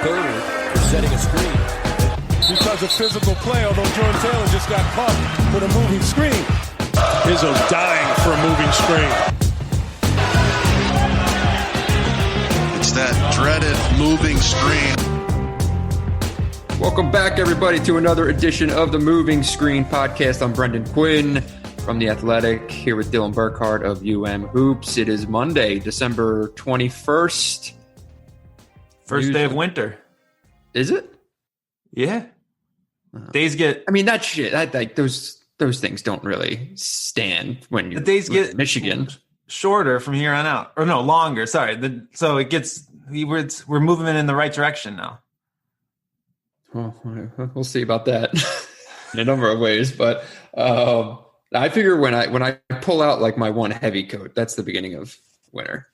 third for setting a screen. Because of physical play, although Jordan Taylor just got caught with a moving screen. Izzo's dying for a moving screen. It's that dreaded moving screen. Welcome back, everybody, to another edition of the Moving Screen Podcast. I'm Brendan Quinn from The Athletic, here with Dylan Burkhardt of Hoops. It is Monday, December 21st. First day of winter. Is it? Yeah. Days get... I mean, that shit, those things don't really stand when you're the days get Michigan. Shorter from here on out. Or no, longer, sorry. So it gets... We're moving in the right direction now. Well, we'll see about that in a number of ways. But I figure when I pull out like my one heavy coat, that's the beginning of winter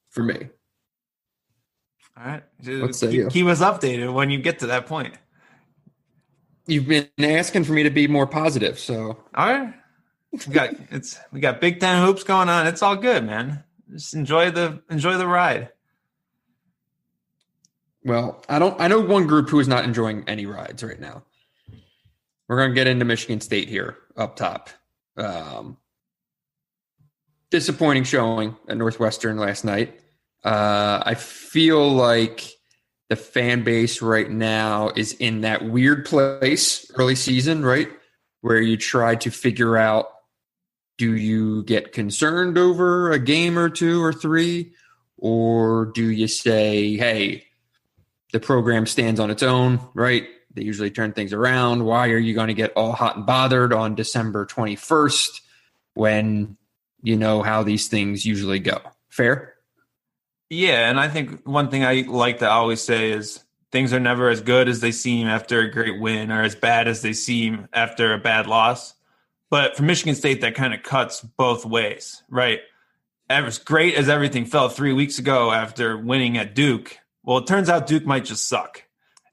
for me. All right. What say you? Keep us updated when you get to that point. You've been asking for me to be more positive, so all right. We got Big Ten hoops going on. It's all good, man. Just enjoy the ride. Well, I know one group who is not enjoying any rides right now. We're going to get into Michigan State here up top. Disappointing showing at Northwestern last night. I feel like the fan base right now is in that weird place early season, right? Where you try to figure out, do you get concerned over a game or two or three? Or do you say, hey, the program stands on its own, right? They usually turn things around. Why are you going to get all hot and bothered on December 21st when you know how these things usually go? Fair? Yeah, and I think one thing I like to always say is things are never as good as they seem after a great win or as bad as they seem after a bad loss. But for Michigan State, that kind of cuts both ways, right? As great as everything felt 3 weeks ago after winning at Duke, well, it turns out Duke might just suck.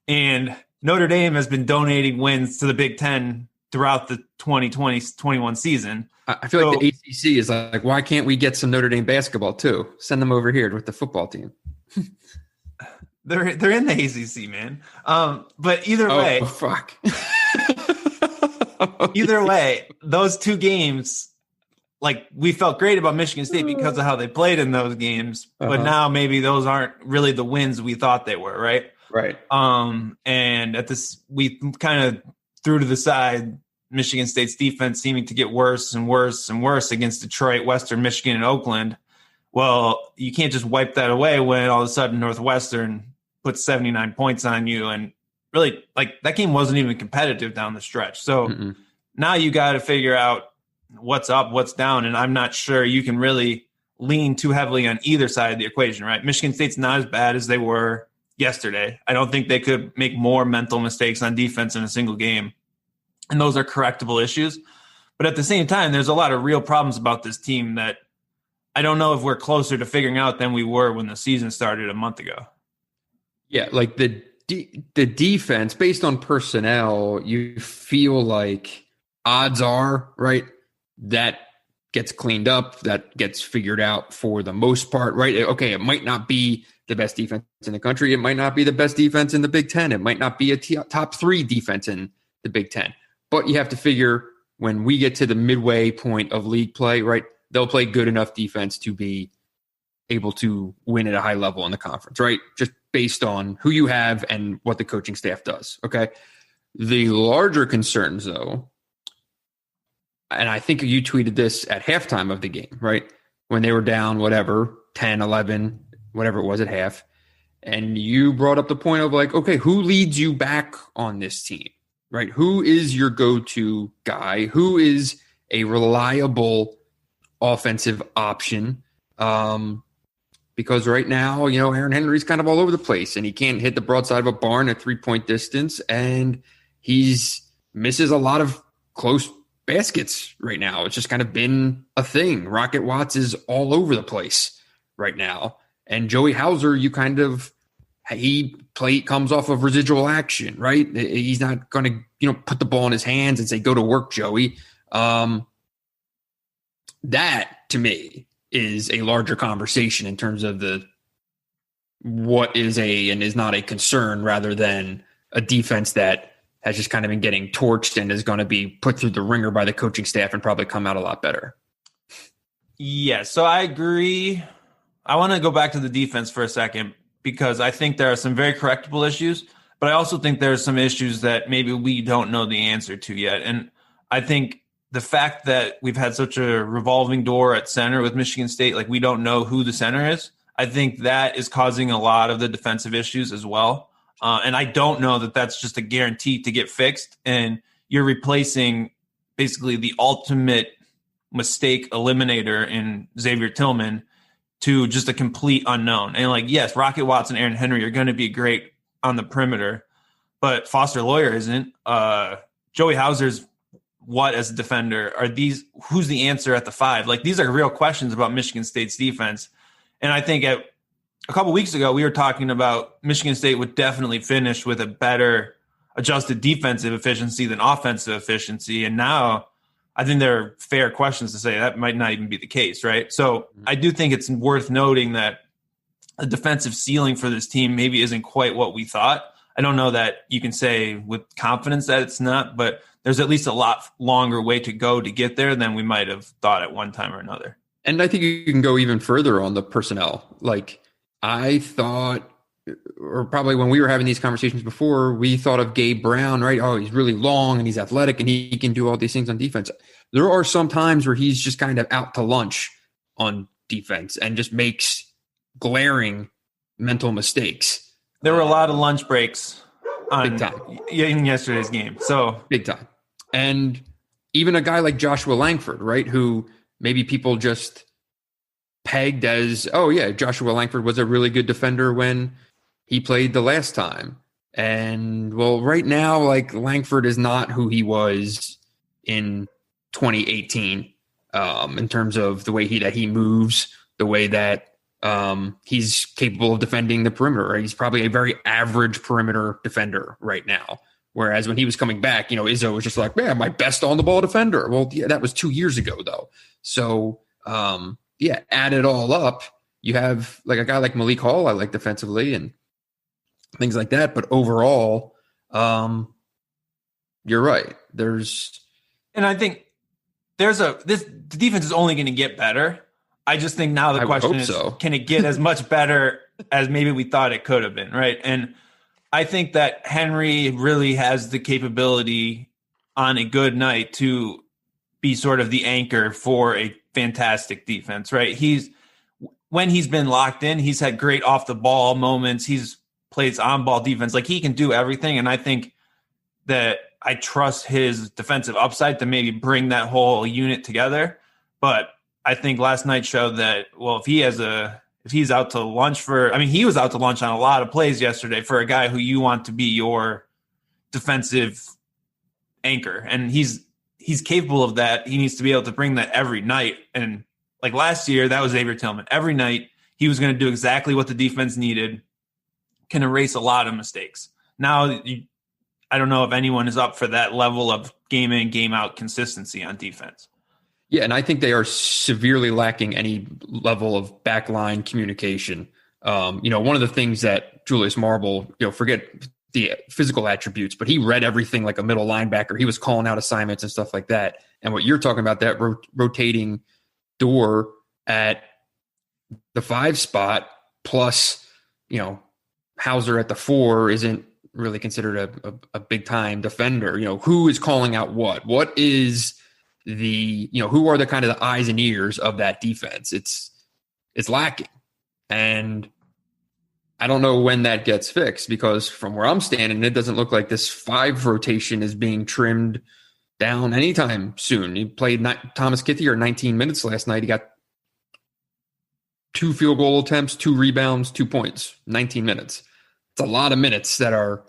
And Notre Dame has been donating wins to the Big Ten throughout the 2020-21 season. I feel like the ACC is like, why can't we get some Notre Dame basketball too? Send them over here with the football team. They're in the ACC, man. But either way, fuck. Either way, those two games, like we felt great about Michigan State because of how they played in those games, but now maybe those aren't really the wins we thought they were, right? Right. And at this, we kind of threw to the side Michigan State's defense seeming to get worse and worse and worse against Detroit, Western Michigan, and Oakland. Well, you can't just wipe that away when all of a sudden Northwestern puts 79 points on you. And really, like, that game wasn't even competitive down the stretch. So now you got to figure out what's up, what's down. And I'm not sure you can really lean too heavily on either side of the equation, right? Michigan State's not as bad as they were yesterday. I don't think they could make more mental mistakes on defense in a single game. And those are correctable issues. But at the same time, there's a lot of real problems about this team that I don't know if we're closer to figuring out than we were when the season started a month ago. Yeah, like the defense, based on personnel, you feel like odds are, right, that gets cleaned up, that gets figured out for the most part, right? Okay, it might not be the best defense in the country. It might not be the best defense in the Big Ten. It might not be a top three defense in the Big Ten. But you have to figure when we get to the midway point of league play, right, they'll play good enough defense to be able to win at a high level in the conference, right? Just based on who you have and what the coaching staff does, okay? The larger concerns, though, and I think you tweeted this at halftime of the game, right? When they were down, whatever, 10, 11, whatever it was at half. And you brought up the point of like, okay, who leads you back on this team, right? Who is your go-to guy? Who is a reliable offensive option? Because right now, you know, Aaron Henry's kind of all over the place and he can't hit the broadside of a barn at 3-point distance. And he's misses a lot of close baskets right now. It's just kind of been a thing. Rocket Watts is all over the place right now. And Joey Hauser, he comes off of residual action, right? He's not going to, you know, put the ball in his hands and say, go to work, Joey. That to me is a larger conversation in terms of the what is and is not a concern, rather than a defense that has just kind of been getting torched and is going to be put through the ringer by the coaching staff and probably come out a lot better. Yeah, so I agree. I want to go back to the defense for a second because I think there are some very correctable issues, but I also think there are some issues that maybe we don't know the answer to yet. And I think the fact that we've had such a revolving door at center with Michigan State, like we don't know who the center is, I think that is causing a lot of the defensive issues as well. And I don't know that that's just a guarantee to get fixed. And you're replacing basically the ultimate mistake eliminator in Xavier Tillman to just a complete unknown. And like, yes, Rocket Watson, Aaron Henry are going to be great on the perimeter, but Foster Loyer isn't. Joey Hauser's what as a defender? Who's the answer at the 5? Like, these are real questions about Michigan State's defense. And I think a couple weeks ago, we were talking about Michigan State would definitely finish with a better adjusted defensive efficiency than offensive efficiency. And now I think there are fair questions to say that might not even be the case, right? So I do think it's worth noting that the defensive ceiling for this team maybe isn't quite what we thought. I don't know that you can say with confidence that it's not, but there's at least a lot longer way to go to get there than we might have thought at one time or another. And I think you can go even further on the personnel. Like, I thought, or probably when we were having these conversations before, we thought of Gabe Brown, right? Oh, he's really long and he's athletic and he can do all these things on defense. There are some times where he's just kind of out to lunch on defense and just makes glaring mental mistakes. There were a lot of lunch breaks Big time. In yesterday's game. So big time. And even a guy like Joshua Langford, right, who maybe people just pegged as, oh, yeah, Joshua Langford was a really good defender when he played the last time. And, well, right now, like, Langford is not who he was in 2018 in terms of the way he moves, the way that he's capable of defending the perimeter. Right? He's probably a very average perimeter defender right now. Whereas when he was coming back, Izzo was just like, man, my best on the ball defender. Well, yeah, that was 2 years ago though. So, add it all up. You have like a guy like Malik Hall, I like defensively and things like that. But overall, you're right. And I think the defense is only going to get better. I just think now the question is, can it get as much better as maybe we thought it could have been, right? And I think that Henry really has the capability on a good night to be sort of the anchor for a fantastic defense, right? When he's been locked in, he's had great off the ball moments. He's plays on ball defense. Like, he can do everything. And I think that I trust his defensive upside to maybe bring that whole unit together. But I think last night showed that, well, if he's out to lunch he was out to lunch on a lot of plays yesterday for a guy who you want to be your defensive anchor. And he's capable of that. He needs to be able to bring that every night. And like last year, that was Xavier Tillman. Every night he was going to do exactly what the defense needed, can erase a lot of mistakes. Now, I don't know if anyone is up for that level of game in, game out consistency on defense. Yeah, and I think they are severely lacking any level of backline communication. One of the things that Julius Marble, forget the physical attributes, but he read everything like a middle linebacker. He was calling out assignments and stuff like that. And what you're talking about, that rotating door at the 5 spot plus, Hauser at the 4 isn't really considered a big time defender. Who is calling out what? What is who are the kind of the eyes and ears of that defense? It's lacking. And I don't know when that gets fixed, because from where I'm standing, it doesn't look like this 5 rotation is being trimmed down anytime soon. He played Thomas Kithier 19 minutes last night. He got 2 field goal attempts, 2 rebounds, 2 points, 19 minutes. It's a lot of minutes that are,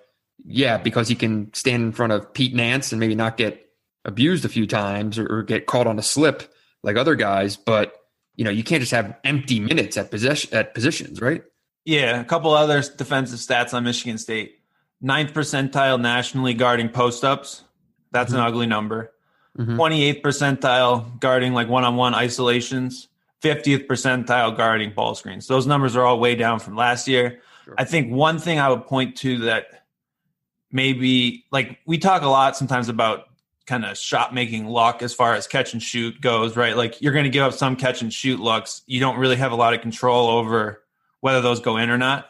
because he can stand in front of Pete Nance and maybe not get abused a few times or get caught on a slip like other guys. But, you can't just have empty minutes at positions, right? Yeah, a couple other defensive stats on Michigan State. 9th percentile nationally guarding post-ups. That's an ugly number. 28th percentile guarding like one-on-one isolations. 50th percentile guarding ball screens. Those numbers are all way down from last year. Sure. I think one thing I would point to that maybe, like, we talk a lot sometimes about kind of shot making luck as far as catch and shoot goes, right? Like, you're going to give up some catch and shoot looks. You don't really have a lot of control over whether those go in or not.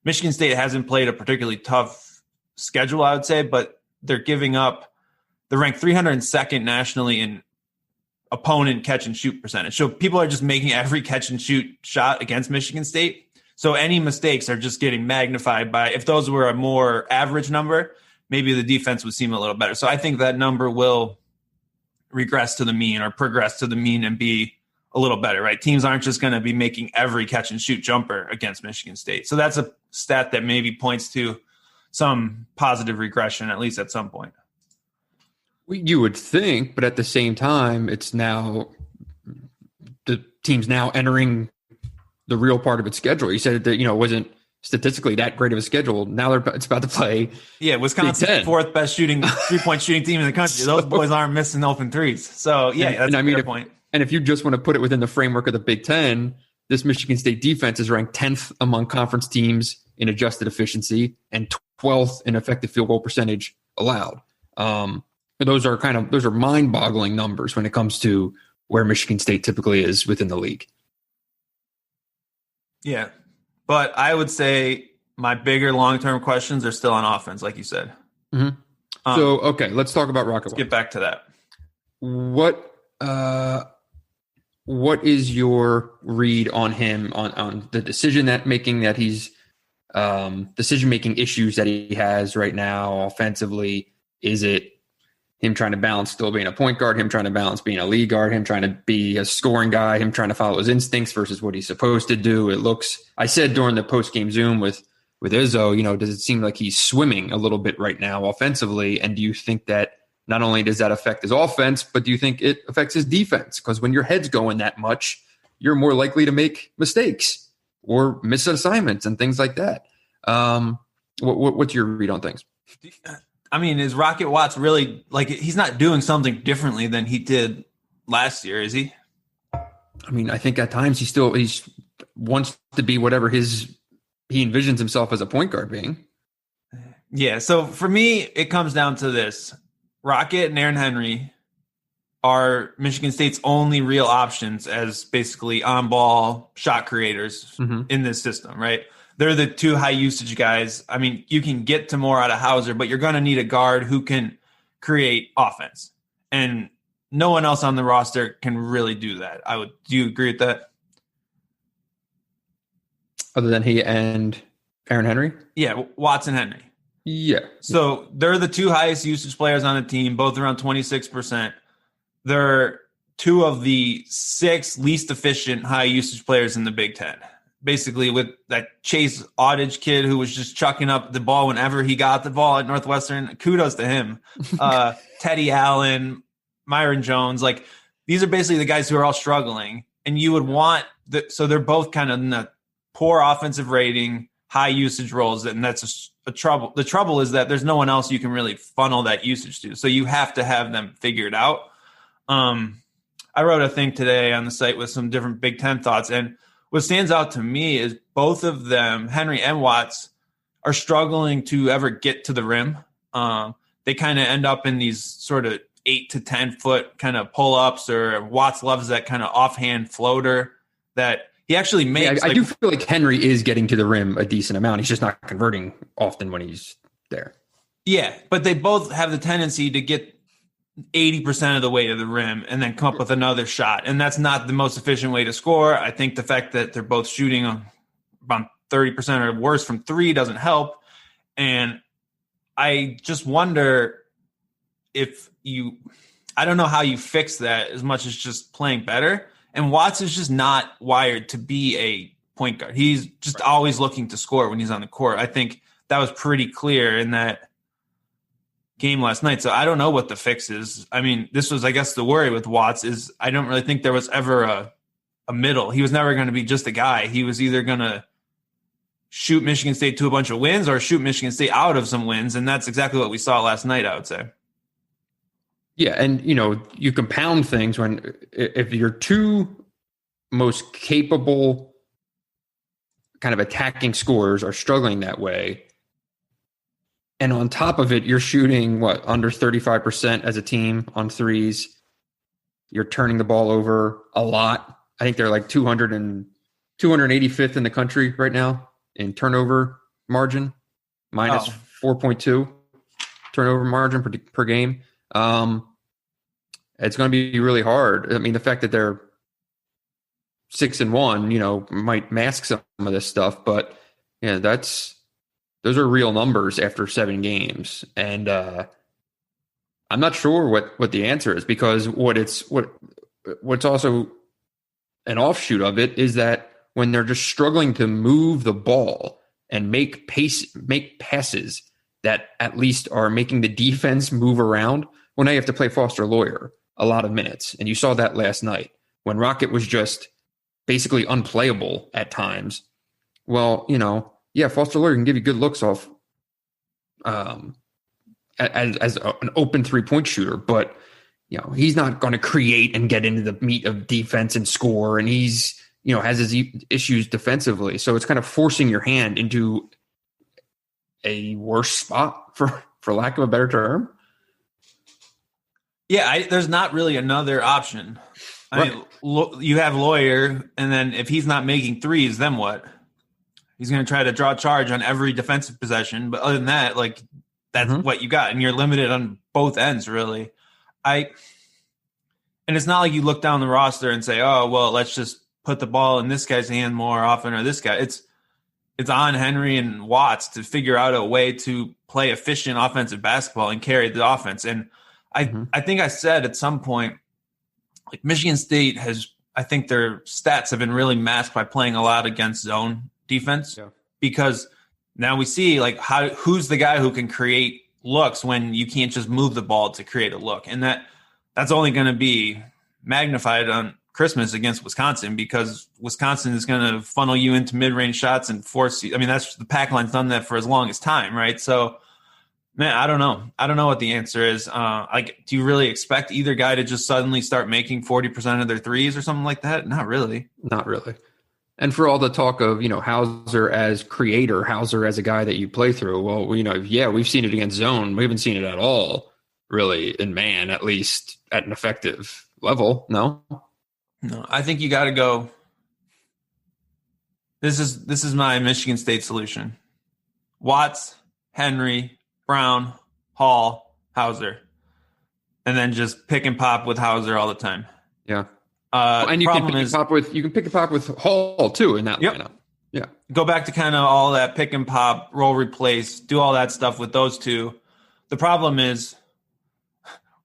Michigan State hasn't played a particularly tough schedule, I would say, but they're ranked 302nd nationally in opponent catch and shoot percentage. So people are just making every catch and shoot shot against Michigan State. So any mistakes are just getting magnified by, if those were a more average number, maybe the defense would seem a little better. So I think that number will regress to the mean or progress to the mean and be a little better, right? Teams aren't just going to be making every catch and shoot jumper against Michigan State. So that's a stat that maybe points to some positive regression, at least at some point. You would think, but at the same time, it's now the team's now entering the real part of its schedule. You said that, it wasn't statistically that great of a schedule. Now it's about to play. Yeah, Wisconsin's fourth best 3-point shooting team in the country. Those boys aren't missing open threes. So yeah, that's a fair point. And if you just want to put it within the framework of the Big Ten, this Michigan State defense is ranked 10th among conference teams in adjusted efficiency and 12th in effective field goal percentage allowed. Those are mind-boggling numbers when it comes to where Michigan State typically is within the league. Yeah, but I would say my bigger long-term questions are still on offense, like you said. Mm-hmm. So, okay, let's talk about Rocket. Let's get back to that. What is your read on him on the decision-making that he's decision-making issues that he has right now offensively? Is it him trying to balance still being a point guard, him trying to balance being a lead guard, him trying to be a scoring guy, him trying to follow his instincts versus what he's supposed to do? I said during the post-game Zoom with Izzo, does it seem like he's swimming a little bit right now offensively? And do you think that not only does that affect his offense, but do you think it affects his defense? Because when your head's going that much, you're more likely to make mistakes or miss assignments and things like that. What's your read on things? I mean, is Rocket Watts really, like, he's not doing something differently than he did last year, is he? I mean, I think at times he wants to be whatever he envisions himself as a point guard being. Yeah, so for me, it comes down to this. Rocket and Aaron Henry are Michigan State's only real options as basically on-ball shot creators in this system, right? They're the two high-usage guys. I mean, you can get to more out of Hauser, but you're going to need a guard who can create offense. And no one else on the roster can really do that. Do you agree with that? Other than he and Aaron Henry? Yeah, Watts and Henry. Yeah. So they're the two highest usage players on the team, both around 26%. They're two of the 6 least efficient high-usage players in the Big Ten. Basically, with that Chase Audich kid who was just chucking up the ball whenever he got the ball at Northwestern. Kudos to him. Teddy Allen, Myron Jones. Like, these are basically the guys who are all struggling. And you would want so they're both kind of in the poor offensive rating, high usage roles. And that's a trouble. The trouble is that there's no one else you can really funnel that usage to. So you have to have them figured out. I wrote a thing today on the site with some different Big Ten thoughts. And what stands out to me is both of them, Henry and Watts, are struggling to ever get to the rim. They kind of end up in these sort of 8 to 10 foot kind of pull ups, or Watts loves that kind of offhand floater that he actually makes. Yeah, I do feel like Henry is getting to the rim a decent amount. He's just not converting often when he's there. Yeah, but they both have the tendency to get 80% of the way to the rim and then come up with another shot. And that's not the most efficient way to score. I think the fact that they're both shooting about 30% or worse from 3 doesn't help. And I just wonder I don't know how you fix that as much as just playing better. And Watts is just not wired to be a point guard. He's just always looking to score when he's on the court. I think that was pretty clear in that game last night. So I don't know what the fix is. I mean, this was, I guess, the worry with Watts is I don't really think there was ever a middle. He was never going to be just a guy. He was either going to shoot Michigan State to a bunch of wins or shoot Michigan State out of some wins. And that's exactly what we saw last night, I would say. Yeah. And, you compound things if your two most capable kind of attacking scorers are struggling that way. And on top of it, you're shooting under 35% as a team on threes. You're turning the ball over a lot. I think they're like 285th in the country right now in turnover margin, minus 4.2 turnover margin per game. It's going to be really hard. I mean, the fact that they're 6-1, might mask some of this stuff, but yeah, those are real numbers after 7 games. And I'm not sure what the answer is, because what's also an offshoot of it is that when they're just struggling to move the ball and make passes that at least are making the defense move around, well, now you have to play Foster Lawyer a lot of minutes. And you saw that last night when Rocket was just basically unplayable at times. Well, Foster Lawyer can give you good looks off as an open 3-point shooter, but he's not going to create and get into the meat of defense and score, and he's has his issues defensively. So it's kind of forcing your hand into a worse spot, for lack of a better term. Yeah, there's not really another option. I mean, you have Lawyer, and then if he's not making threes, then what? He's going to try to draw charge on every defensive possession. But other than that, that's what you got. And you're limited on both ends, really. And it's not like you look down the roster and say, oh, well, let's just put the ball in this guy's hand more often, or this guy. It's on Henry and Watts to figure out a way to play efficient offensive basketball and carry the offense. And I think I said at some point, Michigan State I think their stats have been really masked by playing a lot against zone defense, because now we see who's the guy who can create looks when you can't just move the ball to create a look. And that's only going to be magnified on Christmas against Wisconsin, because Wisconsin is going to funnel you into mid-range shots and force you. I mean, that's the pack line's done that for as long as time, right? So, man, I don't know. I don't know what the answer is. Do you really expect either guy to just suddenly start making 40% of their threes or something like that? Not really. Not really. And for all the talk of, Hauser as creator, Hauser as a guy that you play through, well, we've seen it against zone. We haven't seen it at all, really, in man, at least at an effective level. No, I think you got to go. This is my Michigan State solution. Watts, Henry, Brown, Hall, Hauser, and then just pick and pop with Hauser all the time. Yeah. And you can pick and pop with Hall too in that lineup. Yeah. Go back to kind of all that pick and pop, roll, replace, do all that stuff with those two. The problem is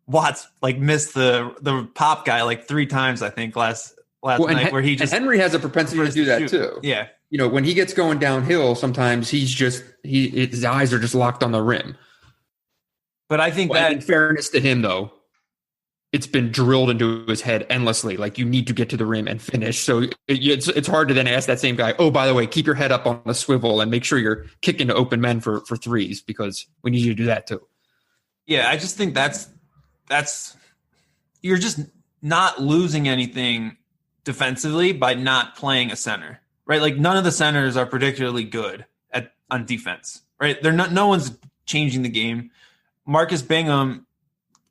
Watts missed the pop guy 3 times, I think, last night, where he just. And Henry has a propensity to do that too. Yeah. When he gets going downhill, sometimes his eyes are just locked on the rim. But I think that, in fairness to him, though, it's been drilled into his head endlessly. You need to get to the rim and finish. So it's hard to then ask that same guy, oh, by the way, keep your head up on a swivel and make sure you're kicking to open men for threes, because we need you to do that too. Yeah, I just think that's you're just not losing anything defensively by not playing a center, right? None of the centers are particularly good on defense, right? No one's changing the game. Marcus Bingham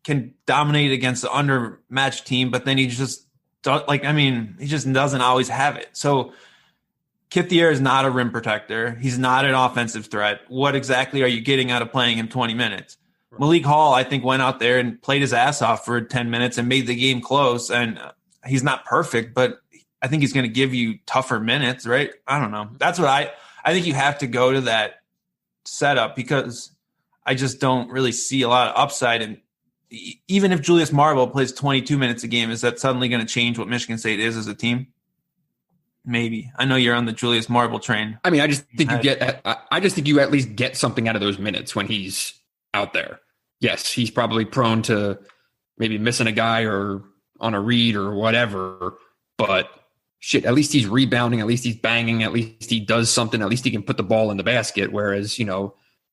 can dominate against the undermatched team, but then he just he just doesn't always have it. So Kithier is not a rim protector. He's not an offensive threat. What exactly are you getting out of playing him 20 minutes? Right. Malik Hall, I think, went out there and played his ass off for 10 minutes and made the game close. And he's not perfect, but I think he's going to give you tougher minutes, right? I don't know. That's what I think you have to go to that setup, because I just don't really see a lot of upside. And even if Julius Marble plays 22 minutes a game, is that suddenly going to change what Michigan State is as a team? Maybe. I know you're on the Julius Marble train. I mean, I just think you at least get something out of those minutes when he's out there. Yes, he's probably prone to maybe missing a guy or on a read or whatever, but shit, at least he's rebounding, at least he's banging, at least he does something, at least he can put the ball in the basket. Whereas,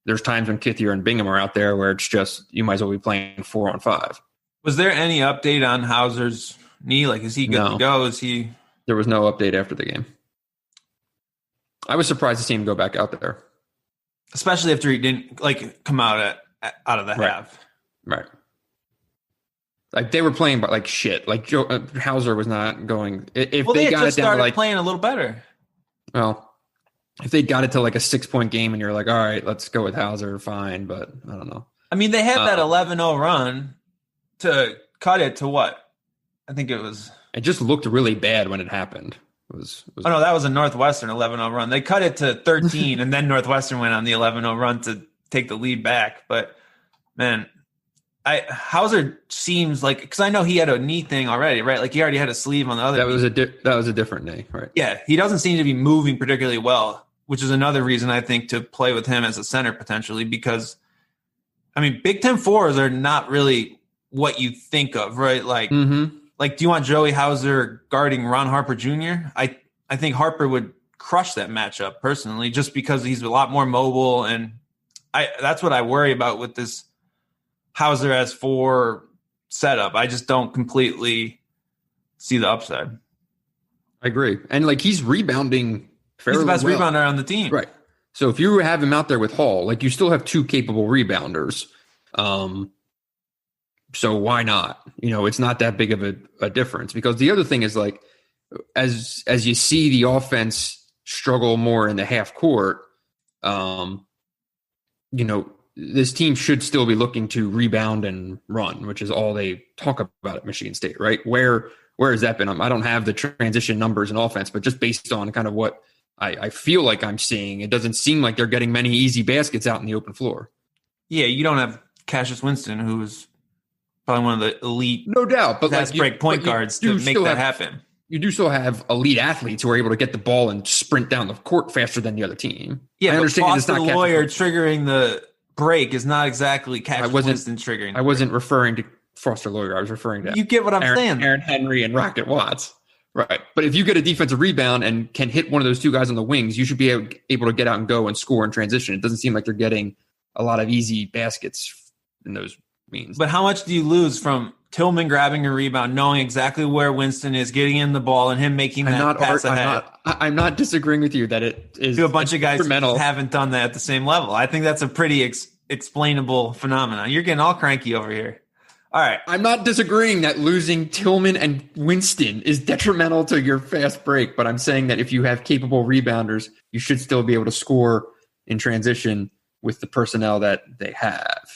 there's times when Kithier and Bingham are out there where it's just, you might as well be playing 4-on-5. Was there any update on Hauser's knee? Is he good to go? Is he? There was no update after the game. I was surprised to see him go back out there, especially after he didn't come out of the half. Right. Like they were playing, but like shit. Like Hauser was not going. If they got it down to playing a little better. Well, if they got it to like a 6-point game, and you're like, all right, let's go with Hauser, fine. But I don't know. I mean, they had that 11-0 run to cut it to what? I think it was. It just looked really bad when it happened. Oh no, that was a Northwestern 11-0 run. They cut it to 13, and then Northwestern went on the 11-0 run to take the lead back. But man, Hauser seems like, because I know he had a knee thing already, right? Like he already had a sleeve on the other. That was a different knee, right? Yeah, he doesn't seem to be moving particularly well, which is another reason I think to play with him as a center potentially. Because I mean, Big Ten fours are not really what you think of, right? Like, Like, do you want Joey Hauser guarding Ron Harper Jr.? I think Harper would crush that matchup personally, just because he's a lot more mobile, and that's what I worry about with this Hauser as 4 setup. I just don't completely see the upside. I agree, and like he's rebounding fairly well. He's the best rebounder on the team, right? So if you have him out there with Hall, like you still have 2 capable rebounders. So why not? It's not that big of a difference, because the other thing is like, as you see the offense struggle more in the half court, this team should still be looking to rebound and run, which is all they talk about at Michigan State, right? Where has that been? I don't have the transition numbers in offense, but just based on kind of what I feel like I'm seeing, it doesn't seem like they're getting many easy baskets out in the open floor. Yeah, you don't have Cassius Winston, who's probably one of the elite, no doubt, but fast break point guards to make that happen. You do still have elite athletes who are able to get the ball and sprint down the court faster than the other team. Yeah, I understand it's not the lawyer triggering the break is not exactly Cassius Winston triggering. I wasn't referring to Foster Loyer. I was referring to you get what I'm saying. Aaron Henry and Rocket Watts. Right. But if you get a defensive rebound and can hit one of those 2 guys on the wings, you should be able to get out and go and score in transition. It doesn't seem like they're getting a lot of easy baskets in those means. But how much do you lose from Tillman grabbing a rebound, knowing exactly where Winston is, getting in the ball, and him making that pass ahead? I'm not disagreeing with you that it is. A bunch of guys haven't done that at the same level. I think that's a pretty explainable phenomenon. You're getting all cranky over here. All right. I'm not disagreeing that losing Tillman and Winston is detrimental to your fast break, but I'm saying that if you have capable rebounders, you should still be able to score in transition with the personnel that they have.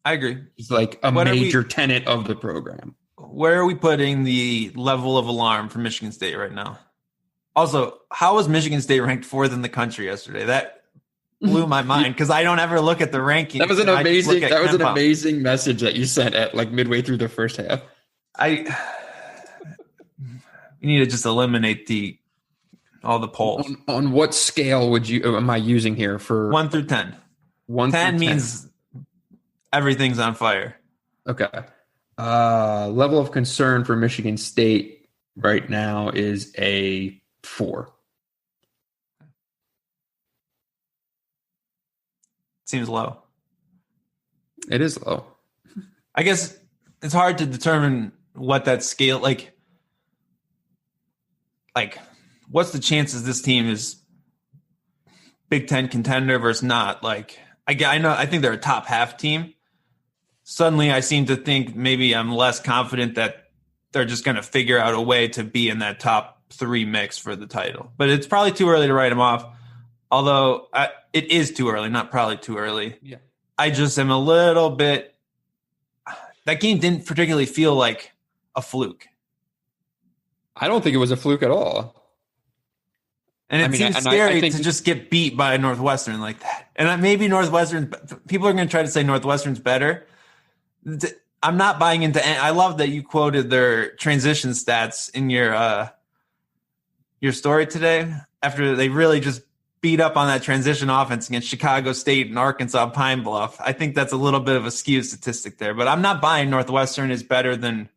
I agree. It's like a major tenet of the program. Where are we putting the level of alarm for Michigan State right now? Also, how was Michigan State ranked 4th in the country yesterday? That blew my mind because I don't ever look at the rankings. That was an amazing message that you sent at like midway through the first half. You need to just eliminate all the polls. On what scale am I using here for 1 through 10? 10 means everything's on fire. Okay. Level of concern for Michigan State right now is a 4. Seems low. It is low. I guess it's hard to determine what that scale like what's the chances this team is Big Ten contender versus not? Like I think they're a top half team. Suddenly I seem to think maybe I'm less confident that they're just going to figure out a way to be in that top 3 mix for the title. But it's probably too early to write them off. Although it is too early, not probably too early. Yeah. I just am a little bit – that game didn't particularly feel like a fluke. I don't think it was a fluke at all. And it seems scary to just get beat by Northwestern like that. And maybe Northwestern – people are going to try to say Northwestern's better. I'm not buying into – I love that you quoted their transition stats in your story today after they really just – beat up on that transition offense against Chicago State and Arkansas Pine Bluff. I think that's a little bit of a skewed statistic there, but I'm not buying Northwestern is better than.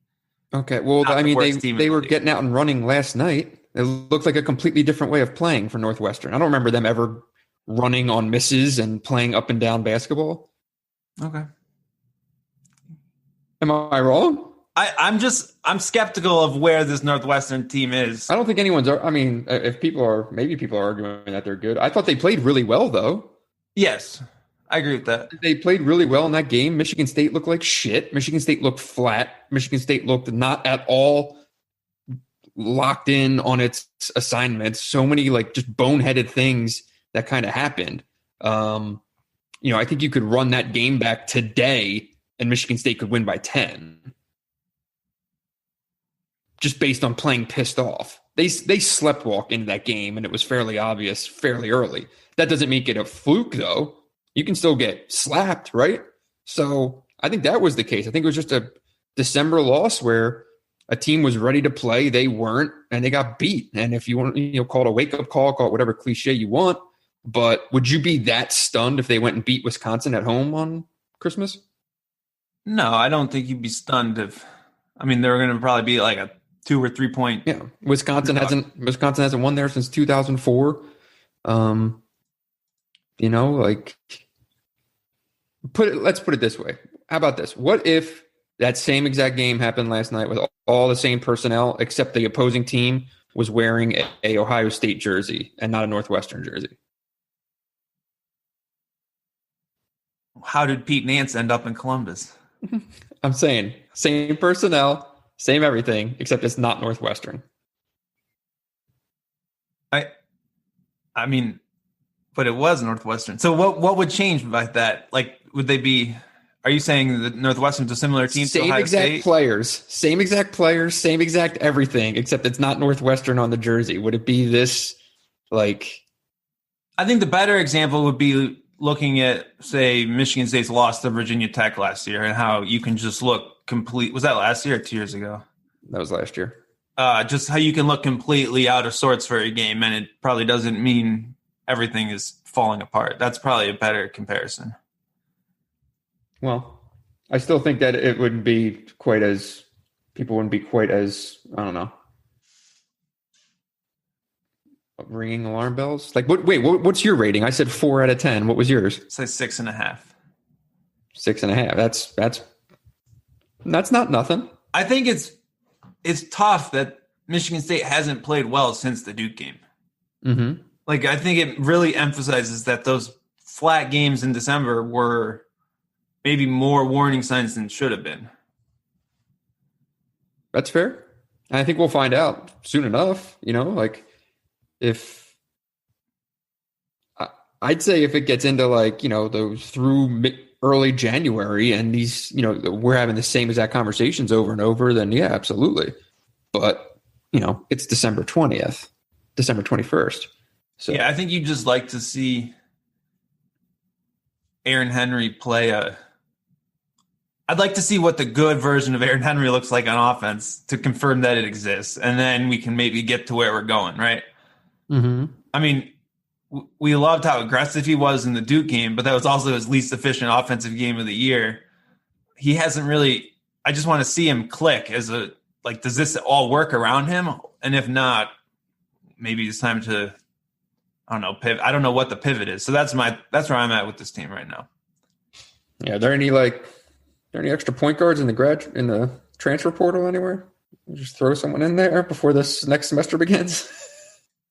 Okay, well, I mean, they were getting out and running last night. It looked like a completely different way of playing for Northwestern. I don't remember them ever running on misses and playing up and down basketball. Okay. Am I wrong? I'm skeptical of where this Northwestern team is. I don't think anyone's. I mean, if maybe people are arguing that they're good. I thought they played really well, though. Yes, I agree with that. They played really well in that game. Michigan State looked like shit. Michigan State looked flat. Michigan State looked not at all locked in on its assignments. So many just boneheaded things that kind of happened. I think you could run that game back today and Michigan State could win by 10. Just based on playing pissed off. They sleptwalk into that game, and it was fairly obvious fairly early. That doesn't make it a fluke, though. You can still get slapped, right? So I think that was the case. I think it was just a December loss where a team was ready to play. They weren't, and they got beat. And if you want, call it a wake-up call it whatever cliche you want. But would you be that stunned if they went and beat Wisconsin at home on Christmas? No, I don't think you'd be stunned if. I mean, they're going to probably be like a 2 or 3 point. Yeah, Wisconsin hasn't won there since 2004. Let's put it this way. How about this? What if that same exact game happened last night with all the same personnel, except the opposing team was wearing a Ohio State jersey and not a Northwestern jersey? How did Pete Nance end up in Columbus? I'm saying same personnel, same everything, except it's not Northwestern. I mean, but it was Northwestern. So what would change by that? Would they be? Are you saying that Northwestern's a similar team to Ohio State? Same exact players, same exact everything, except it's not Northwestern on the jersey. Would it be this? I think the better example would be looking at, say, Michigan State's loss to Virginia Tech last year and how you can just look complete. Was that last year or 2 years ago? That was last year. Just how you can look completely out of sorts for a game, and it probably doesn't mean everything is falling apart. That's probably a better comparison. Well, I still think that it wouldn't be quite as people wouldn't be quite as, I don't know, ringing alarm bells. What's your rating? I said 4 out of 10. What was yours? Say 6.5. 6.5. That's not nothing. I think it's tough that Michigan State hasn't played well since the Duke game. Mm-hmm. I think it really emphasizes that those flat games in December were maybe more warning signs than should have been. That's fair. And I think we'll find out soon enough, if I'd say if it gets into those through early January and these, we're having the same exact conversations over and over, then yeah, absolutely. But, it's December 20th, December 21st. So yeah, I think you just like to see Aaron Henry play I'd like to see what the good version of Aaron Henry looks like on offense to confirm that it exists. And then we can maybe get to where we're going, right? Mm-hmm. I mean, we loved how aggressive he was in the Duke game, but that was also his least efficient offensive game of the year. He hasn't really – I just want to see him click as does this all work around him? And if not, maybe it's time to – I don't know, pivot. I don't know what the pivot is. So that's where I'm at with this team right now. Yeah, are there any extra point guards in the transfer portal anywhere? Just throw someone in there before this next semester begins.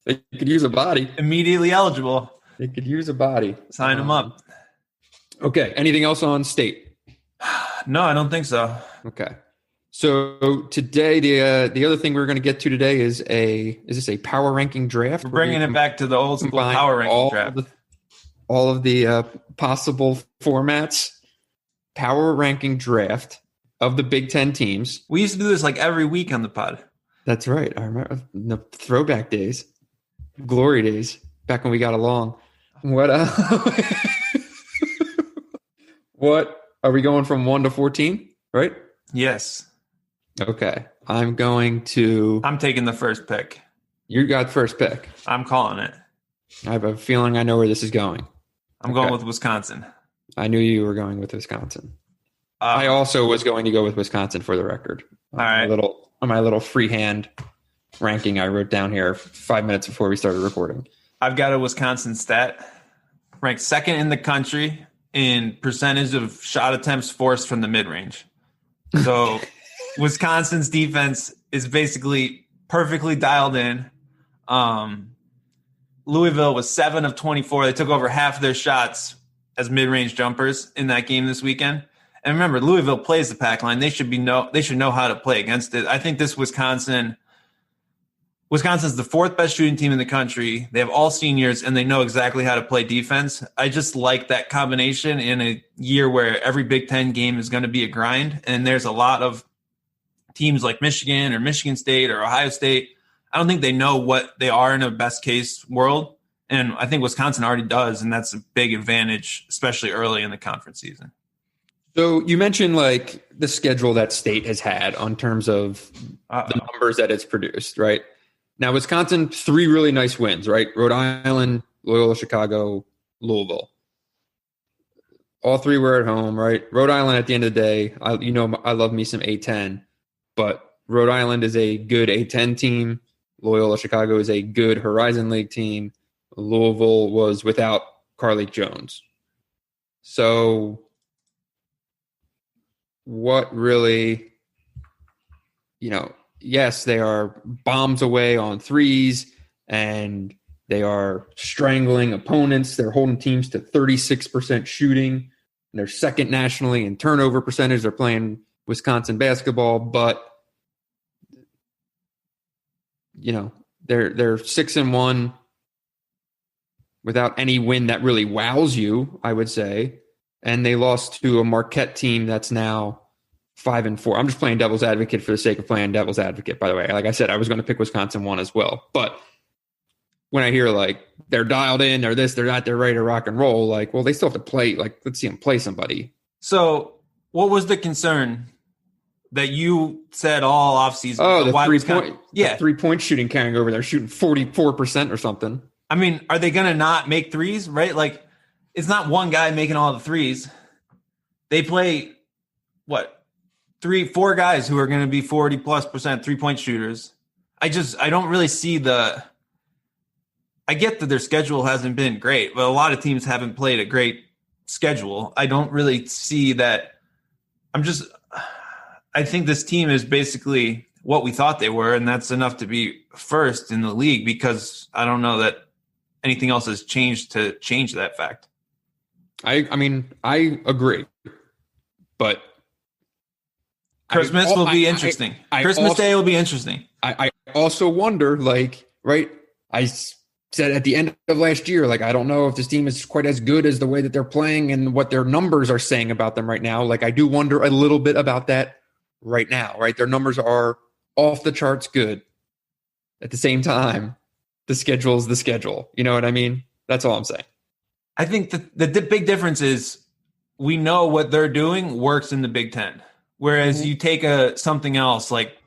They could use a body. Immediately eligible. They could use a body. Sign them up. Okay. Anything else on State? No, I don't think so. Okay. So today, the other thing we're going to get to today is this a power ranking draft? We're bringing it back to the old school power ranking draft. All of the possible formats. Power ranking draft of the Big Ten teams. We used to do this every week on the pod. That's right. I remember the throwback days, glory days, back when we got along. What are we going from 1 to 14? Right? Yes. Okay. I'm taking the first pick. You got first pick. I'm calling it. I have a feeling I know where this is going. I'm going with Wisconsin. I knew you were going with Wisconsin. I also was going to go with Wisconsin for the record. All right. On my little freehand ranking I wrote down here 5 minutes before we started recording. I've got a Wisconsin stat. Ranked second in the country in percentage of shot attempts forced from the mid-range. So Wisconsin's defense is basically perfectly dialed in. Louisville was 7 of 24. They took over half of their shots as mid-range jumpers in that game this weekend. And remember, Louisville plays the pack line. They should know how to play against it. I think this Wisconsin's the fourth best shooting team in the country. They have all seniors, and they know exactly how to play defense. I just like that combination in a year where every Big Ten game is going to be a grind, and there's a lot of teams like Michigan or Michigan State or Ohio State. I don't think they know what they are in a best-case world, and I think Wisconsin already does, and that's a big advantage, especially early in the conference season. So you mentioned like the schedule that State has had on terms of the numbers that it's produced, right? Now, Wisconsin, 3 really nice wins, right? Rhode Island, Loyola Chicago, Louisville. All 3 were at home, right? Rhode Island, at the end of the day, I love me some A-10, but Rhode Island is a good A-10 team. Loyola Chicago is a good Horizon League team. Louisville was without Carlik Jones. So what really, yes, they are bombs away on threes, and they are strangling opponents. They're holding teams to 36% shooting. And they're second nationally in turnover percentage. They're playing Wisconsin basketball, but they're 6-1 without any win that really wows you, I would say. And they lost to a Marquette team that's now 5-4. I'm just playing devil's advocate for the sake of playing devil's advocate, by the way. Like I said, I was going to pick Wisconsin 1 as well. But when I hear like they're dialed in, they're this, they're that, they're ready to rock and roll, like, well, they still have to play. Like, let's see them play somebody. So what was the concern that you said all offseason? Oh, the 3-point shooting carrying over. They're shooting 44% or something. I mean, are they going to not make threes, right? Like, it's not one guy making all the threes. They play, 3-4 guys who are going to be 40+% 3-point shooters. I don't really see I get that their schedule hasn't been great, but a lot of teams haven't played a great schedule. I don't really see that. I think this team is basically what we thought they were, and that's enough to be first in the league, because I don't know that anything else has changed to change that fact. I mean, I agree, but Christmas will be interesting. Christmas Day will be interesting. I also wonder, like, right, I said at the end of last year, like, I don't know if this team is quite as good as the way that they're playing and what their numbers are saying about them right now. Like, I do wonder a little bit about that right now, right? Their numbers are off the charts good. At the same time, the schedule is the schedule. You know what I mean? That's all I'm saying. I think the big difference is we know what they're doing works in the Big Ten. Whereas you take something else, like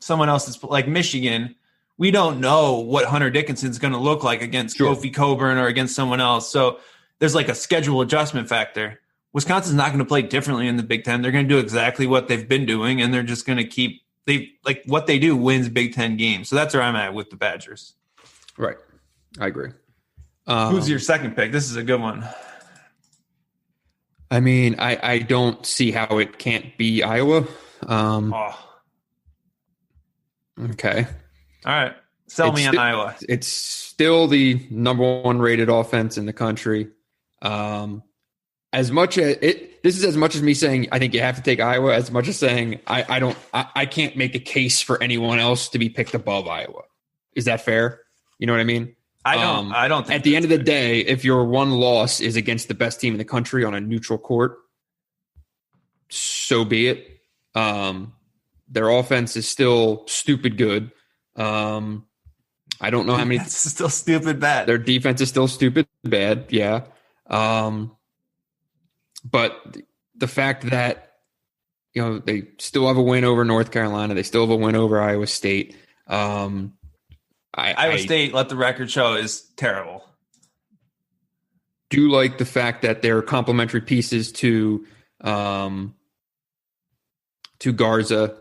someone else's, like Michigan, we don't know what Hunter Dickinson's going to look like against Kofi Coburn or against someone else. So there's like a schedule adjustment factor. Wisconsin's not going to play differently in the Big Ten. They're going to do exactly what they've been doing, and they're just going to like what they do wins Big Ten games. So that's where I'm at with the Badgers. Right. I agree. Who's your second pick? This is a good one. I mean, I don't see how it can't be Iowa. Okay. All right. Sell me on Iowa. It's still the number 1 rated offense in the country. As much as this is as much as me saying I think you have to take Iowa, as much as saying I can't make a case for anyone else to be picked above Iowa. Is that fair? You know what I mean? I don't think at the end of the day, if your one loss is against the best team in the country on a neutral court, so be it. Their offense is still stupid good. I don't know how many. It's still stupid bad. Their defense is still stupid bad. Yeah. But the fact that, they still have a win over North Carolina. They still have a win over Iowa State. Iowa State, let the record show, is terrible. Do like the fact that they're complementary pieces to Garza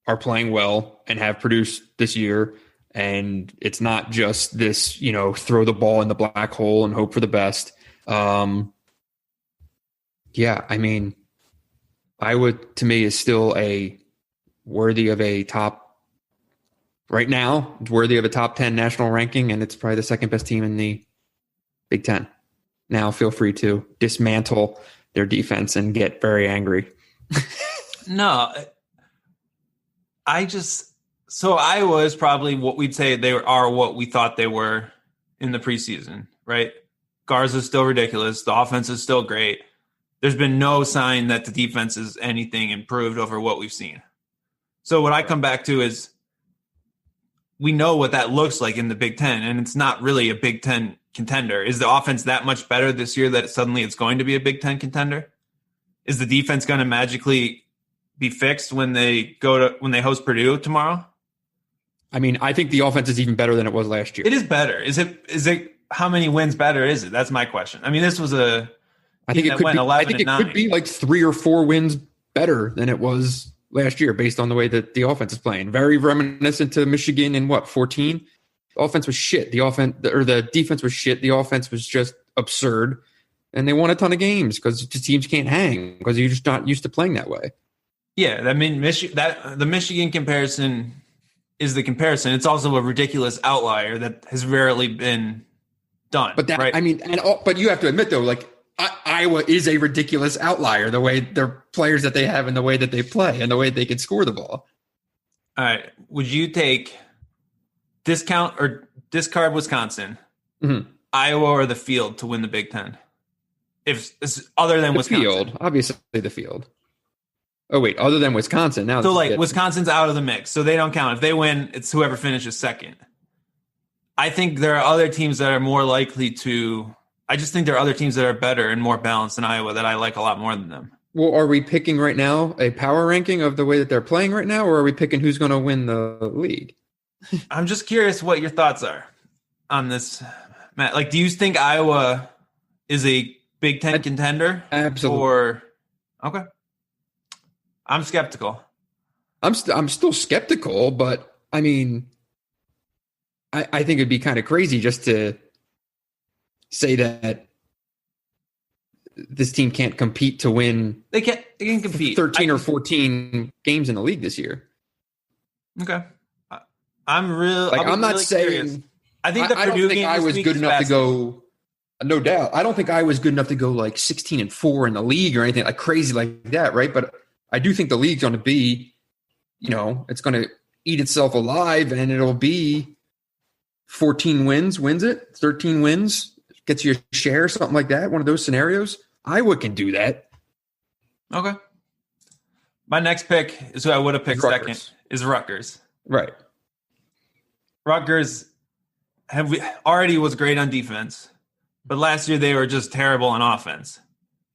are playing well and have produced this year. And it's not just this, throw the ball in the black hole and hope for the best. Yeah, I mean, Iowa to me is still worthy of a top right now. It's worthy of a top 10 national ranking, and it's probably the second best team in the Big Ten. Now feel free to dismantle their defense and get very angry. No, so Iowa is probably what we'd say they are what we thought they were in the preseason, right? Garza's still ridiculous. The offense is still great. There's been no sign that the defense is anything improved over what we've seen. So what I come back to is we know what that looks like in the Big Ten, and it's not really a Big Ten contender. Is the offense that much better this year that suddenly it's going to be a Big Ten contender? Is the defense going to magically be fixed when they host Purdue tomorrow? I mean, I think the offense is even better than it was last year. It is better. Is it how many wins better is it? That's my question. I mean, this was I think it could be like 3 or 4 wins better than it was last year based on the way that the offense is playing. Very reminiscent to Michigan in 14? The offense was shit. The defense was shit. The offense was just absurd. And they won a ton of games because the teams can't hang because you're just not used to playing that way. Yeah, I mean, the Michigan comparison is the comparison. It's also a ridiculous outlier that has rarely been done. But that, right? I mean, but you have to admit though, like Iowa is a ridiculous outlier. The way their players that they have and the way that they play and the way they can score the ball. All right, would you take discard Wisconsin, Iowa, or the field to win the Big Ten? If other than Wisconsin, field, obviously the field. Oh wait, other than Wisconsin now. So like Wisconsin's out of the mix, so they don't count. If they win, it's whoever finishes second. I think there are other teams that are more likely to. I just think there are other teams that are better and more balanced than Iowa that I like a lot more than them. Well, are we picking right now a power ranking of the way that they're playing right now, or are we picking who's going to win the league? I'm just curious what your thoughts are on this, Matt. Like, do you think Iowa is a Big Ten contender? Absolutely. Okay. I'm skeptical. I'm still skeptical, but I mean, I think it'd be kind of crazy just to say that this team can't compete to win. They can compete 13 or 14 games in the league this year. Okay. I'm not really saying. Curious. I think I don't think I was good enough to go. No doubt. I don't think I was good enough to go like 16-4 in the league or anything like crazy like that, right? But I do think the league's going to be, it's going to eat itself alive, and it'll be 14 wins it, 13 wins, gets you a share, something like that, one of those scenarios. Iowa can do that. Okay. My next pick is who I would have picked second, is Rutgers. Right. Rutgers already was great on defense, but last year they were just terrible on offense.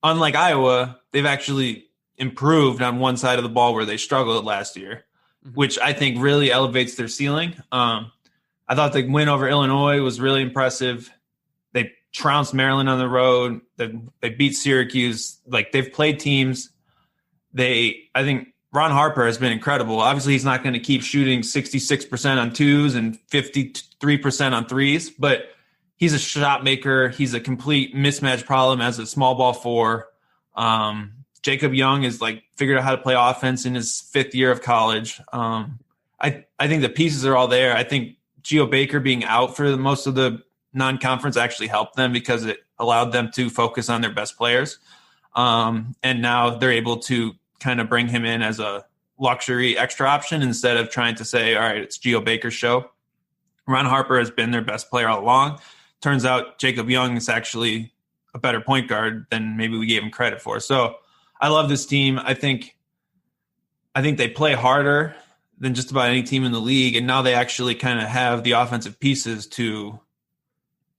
Unlike Iowa, they've actually improved on one side of the ball where they struggled last year, which I think really elevates their ceiling. I thought the win over Illinois was really impressive. They trounced Maryland on the road. They beat Syracuse. Like, they've played teams. I think Ron Harper has been incredible. Obviously, he's not going to keep shooting 66% on twos and 53% on threes, but he's a shot maker. He's a complete mismatch problem as a small ball four. Jacob Young is figured out how to play offense in his 5th year of college. I think the pieces are all there. I think Geo Baker being out for most of the non-conference actually helped them because it allowed them to focus on their best players. And now they're able to kind of bring him in as a luxury extra option instead of trying to say, all right, it's Geo Baker's show. Ron Harper has been their best player all along. Turns out Jacob Young is actually a better point guard than maybe we gave him credit for. So I love this team. I think they play harder than just about any team in the league, and now they actually kind of have the offensive pieces to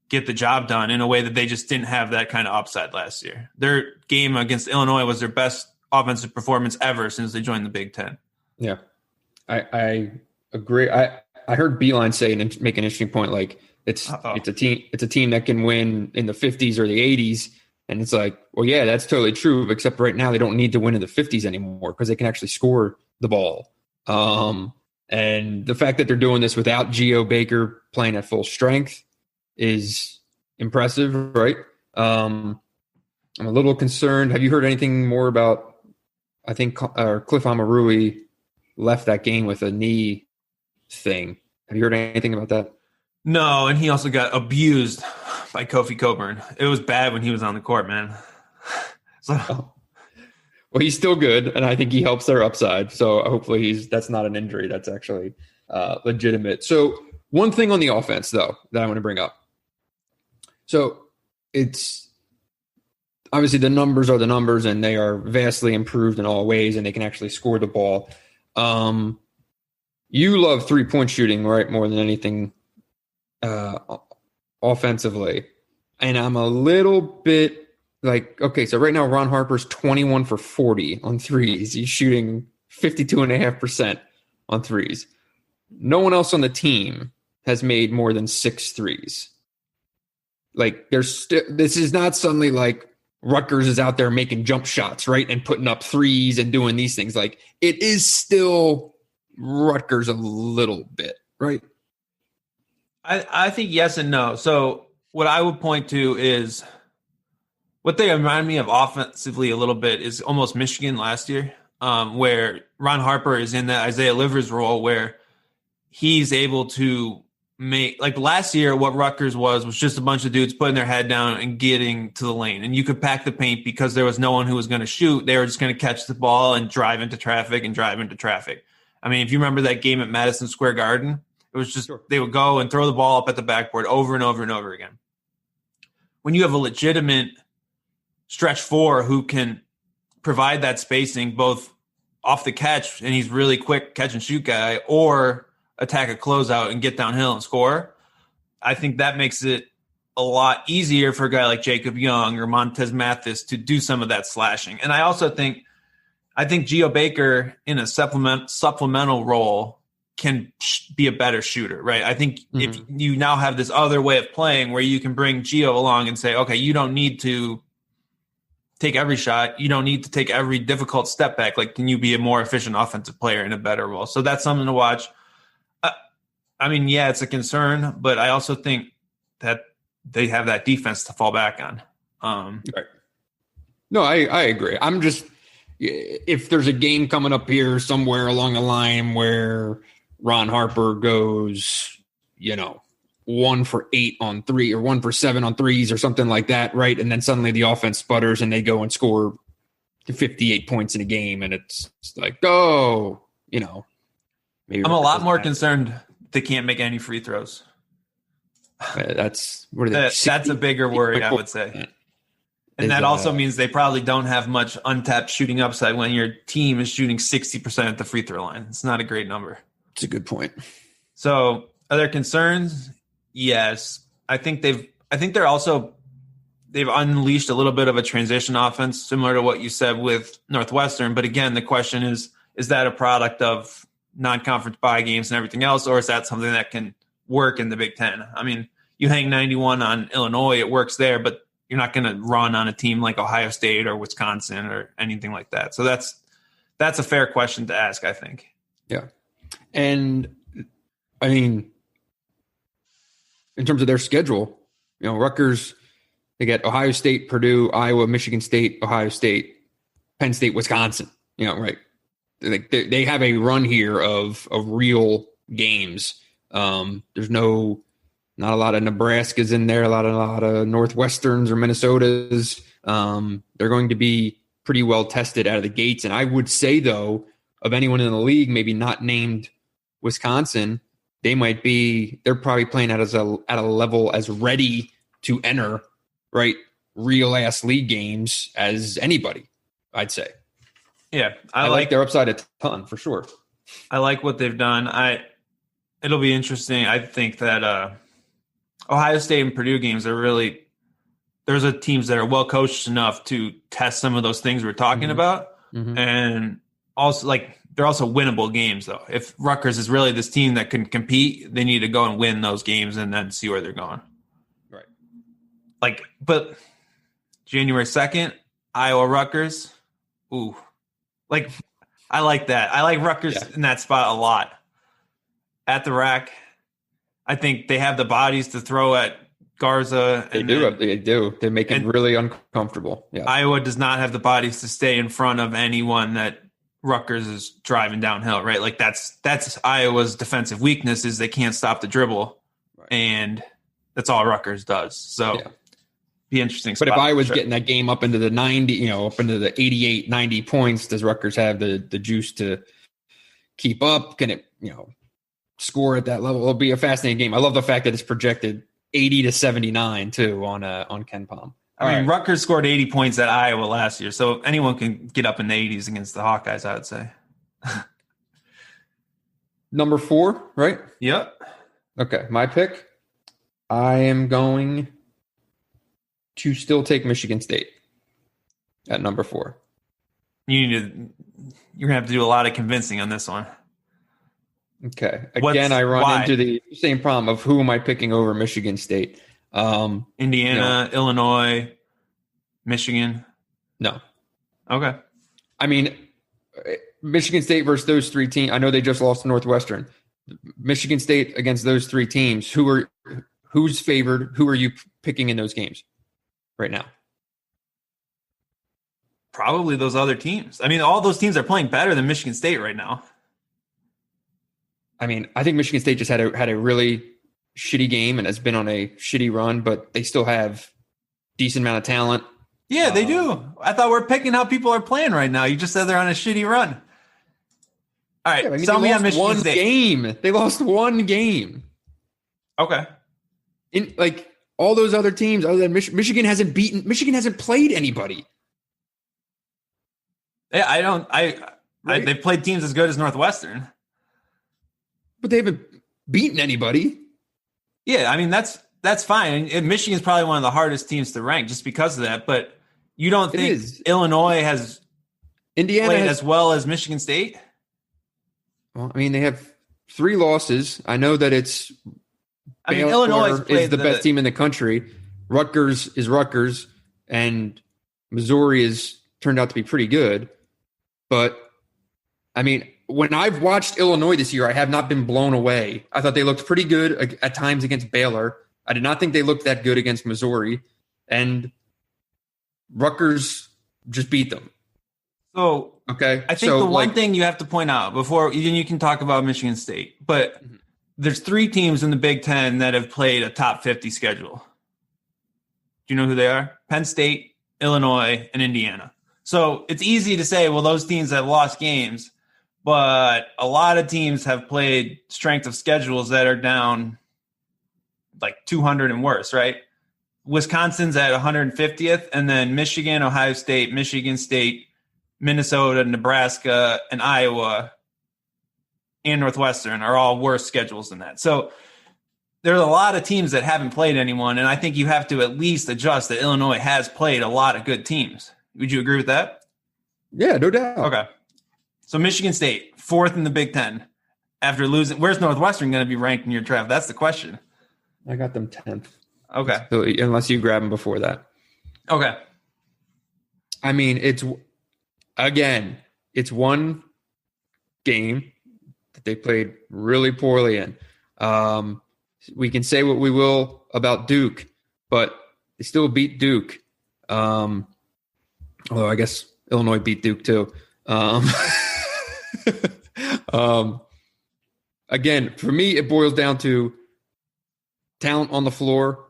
get the job done in a way that they just didn't have that kind of upside last year. Their game against Illinois was their best offensive performance ever since they joined the Big Ten. Yeah, I agree. I heard Beeline say and make an interesting point. Like it's a team that can win in the 50s or the 80s. And it's like, well, yeah, that's totally true. Except right now they don't need to win in the 50s anymore because they can actually score the ball. And the fact that they're doing this without Geo Baker playing at full strength is impressive, right? I'm a little concerned. Have you heard anything more about I think Cliff Amarui left that game with a knee thing. Have you heard anything about that? No, and he also got abused by Kofi Coburn. It was bad when he was on the court, man. So, well, he's still good, and I think he helps their upside. So hopefully that's not an injury. That's actually legitimate. So one thing on the offense, though, that I want to bring up. So it's obviously the numbers are the numbers, and they are vastly improved in all ways, and they can actually score the ball. You love 3-point shooting, right, more than anything offensively. And I'm a little bit like, okay, so right now Ron Harper's 21 for 40 on threes. He's shooting 52.5% on threes. No one else on the team has made more than 6 threes. Like, this is not suddenly like Rutgers is out there making jump shots, right, and putting up threes and doing these things. Like, it is still Rutgers a little bit, right? I think yes and no. So what I would point to is what they remind me of offensively a little bit is almost Michigan last year, where Ron Harper is in that Isaiah Livers role where he's able to make, like last year, what Rutgers was just a bunch of dudes putting their head down and getting to the lane. And you could pack the paint because there was no one who was going to shoot. They were just going to catch the ball and drive into traffic. I mean, if you remember that game at Madison Square Garden, it was just They would go and throw the ball up at the backboard over and over and over again. When you have a legitimate stretch four who can provide that spacing both off the catch, and he's really quick catch and shoot guy, or attack a closeout and get downhill and score, I think that makes it a lot easier for a guy like Jacob Young or Montez Mathis to do some of that slashing. And I also think Geo Baker in a supplemental role can be a better shooter, right? I think if you now have this other way of playing where you can bring Geo along and say, okay, you don't need to take every shot. You don't need to take every difficult step back. Like, can you be a more efficient offensive player in a better role? So that's something to watch. I mean, yeah, it's a concern, but I also think that they have that defense to fall back on. Right. No, I agree. I'm just, if there's a game coming up here somewhere along the line where Ron Harper goes, 1 for 8 on 3 or 1 for 7 on threes or something like that, right? And then suddenly the offense sputters and they go and score 58 points in a game, and it's like, maybe I'm a lot more concerned they can't make any free throws. That's what are they? That's a bigger worry, I would say. And that also means they probably don't have much untapped shooting upside when your team is shooting 60% at the free throw line. It's not a great number. It's a good point. So, are there concerns? Yes. I think they've unleashed a little bit of a transition offense, similar to what you said with Northwestern. But again, the question is that a product of non-conference bye games and everything else, or is that something that can work in the Big Ten? I mean, you hang 91 on Illinois, it works there, but you're not going to run on a team like Ohio State or Wisconsin or anything like that. So that's a fair question to ask, I think. Yeah. And I mean, in terms of their schedule, Rutgers, they get Ohio State, Purdue, Iowa, Michigan State, Ohio State, Penn State, Wisconsin, right? Like they have a run here of real games. There's not a lot of Nebraskas in there, a lot of Northwesterns or Minnesotas. They're going to be pretty well tested out of the gates. And I would say, though, of anyone in the league, maybe not named Wisconsin, they're probably playing at a level as ready to enter, right, real ass league games as anybody, I'd say. Yeah, I like their upside a ton for sure. I like what they've done. It'll be interesting. I think that Ohio State and Purdue games are really, there's teams that are well coached enough to test some of those things we're talking about, and also they're also winnable games though. If Rutgers is really this team that can compete, they need to go and win those games and then see where they're going. Right. But January 2nd, Iowa Rutgers. Ooh. I like that. I like Rutgers in that spot a lot. At the rack, I think they have the bodies to throw at Garza. They do. They make it really uncomfortable. Yeah. Iowa does not have the bodies to stay in front of anyone that Rutgers is driving downhill, right? Like that's Iowa's defensive weakness is they can't stop the dribble, right. And that's all Rutgers does. So be interesting. But if Iowa's getting that game up into the 90, up into the 88, 90 points, does Rutgers have the juice to keep up? Can it, score at that level? It'll be a fascinating game. I love the fact that it's projected 80-79 too on Ken Palm. I mean, Rutgers scored 80 points at Iowa last year, so anyone can get up in the 80s against the Hawkeyes, I would say. Number 4, right? Yep. Okay, my pick. I am going to still take Michigan State at number 4. You're going to have to do a lot of convincing on this one. Okay. Again, I run into the same problem of who am I picking over Michigan State? Indiana, Illinois, Michigan. No. Okay. I mean, Michigan State versus those 3 teams. I know they just lost to Northwestern. Michigan State against those 3 teams. Who's favored? Who are you picking in those games right now? Probably those other teams. I mean, all those teams are playing better than Michigan State right now. I mean, I think Michigan State just had a really shitty game and has been on a shitty run, but they still have decent amount of talent. Yeah, they do. I thought we're picking how people are playing right now. You just said they're on a shitty run. All right, tell me on Michigan State. Game. They lost one game. Okay. In like all those other teams, other than Michigan hasn't played anybody. Yeah, they've played teams as good as Northwestern. But they haven't beaten anybody. Yeah, I mean, that's fine. And Michigan's probably one of the hardest teams to rank just because of that. But you don't think Illinois has Indiana played as well as Michigan State? Well, I mean, they have 3 losses. I know that Illinois is the best team in the country. Rutgers is Rutgers, and Missouri has turned out to be pretty good. But, I mean, when I've watched Illinois this year, I have not been blown away. I thought they looked pretty good at times against Baylor. I did not think they looked that good against Missouri. And Rutgers just beat them. So, okay. I think the one thing you have to point out before you can talk about Michigan State, but there's 3 teams in the Big Ten that have played a top 50 schedule. Do you know who they are? Penn State, Illinois, and Indiana. So it's easy to say, well, those teams have lost games, but a lot of teams have played strength of schedules that are down like 200 and worse, right? Wisconsin's at 150th, and then Michigan, Ohio State, Michigan State, Minnesota, Nebraska, and Iowa and Northwestern are all worse schedules than that. So there's a lot of teams that haven't played anyone, and I think you have to at least adjust that Illinois has played a lot of good teams. Would you agree with that? Yeah, no doubt. Okay. So Michigan State, 4th in the Big Ten after losing. Where's Northwestern going to be ranked in your draft? That's the question. I got them 10th. Okay. So unless you grab them before that. Okay. I mean, it's one game that they played really poorly in. We can say what we will about Duke, but they still beat Duke. Although I guess Illinois beat Duke too. Again, for me, it boils down to talent on the floor,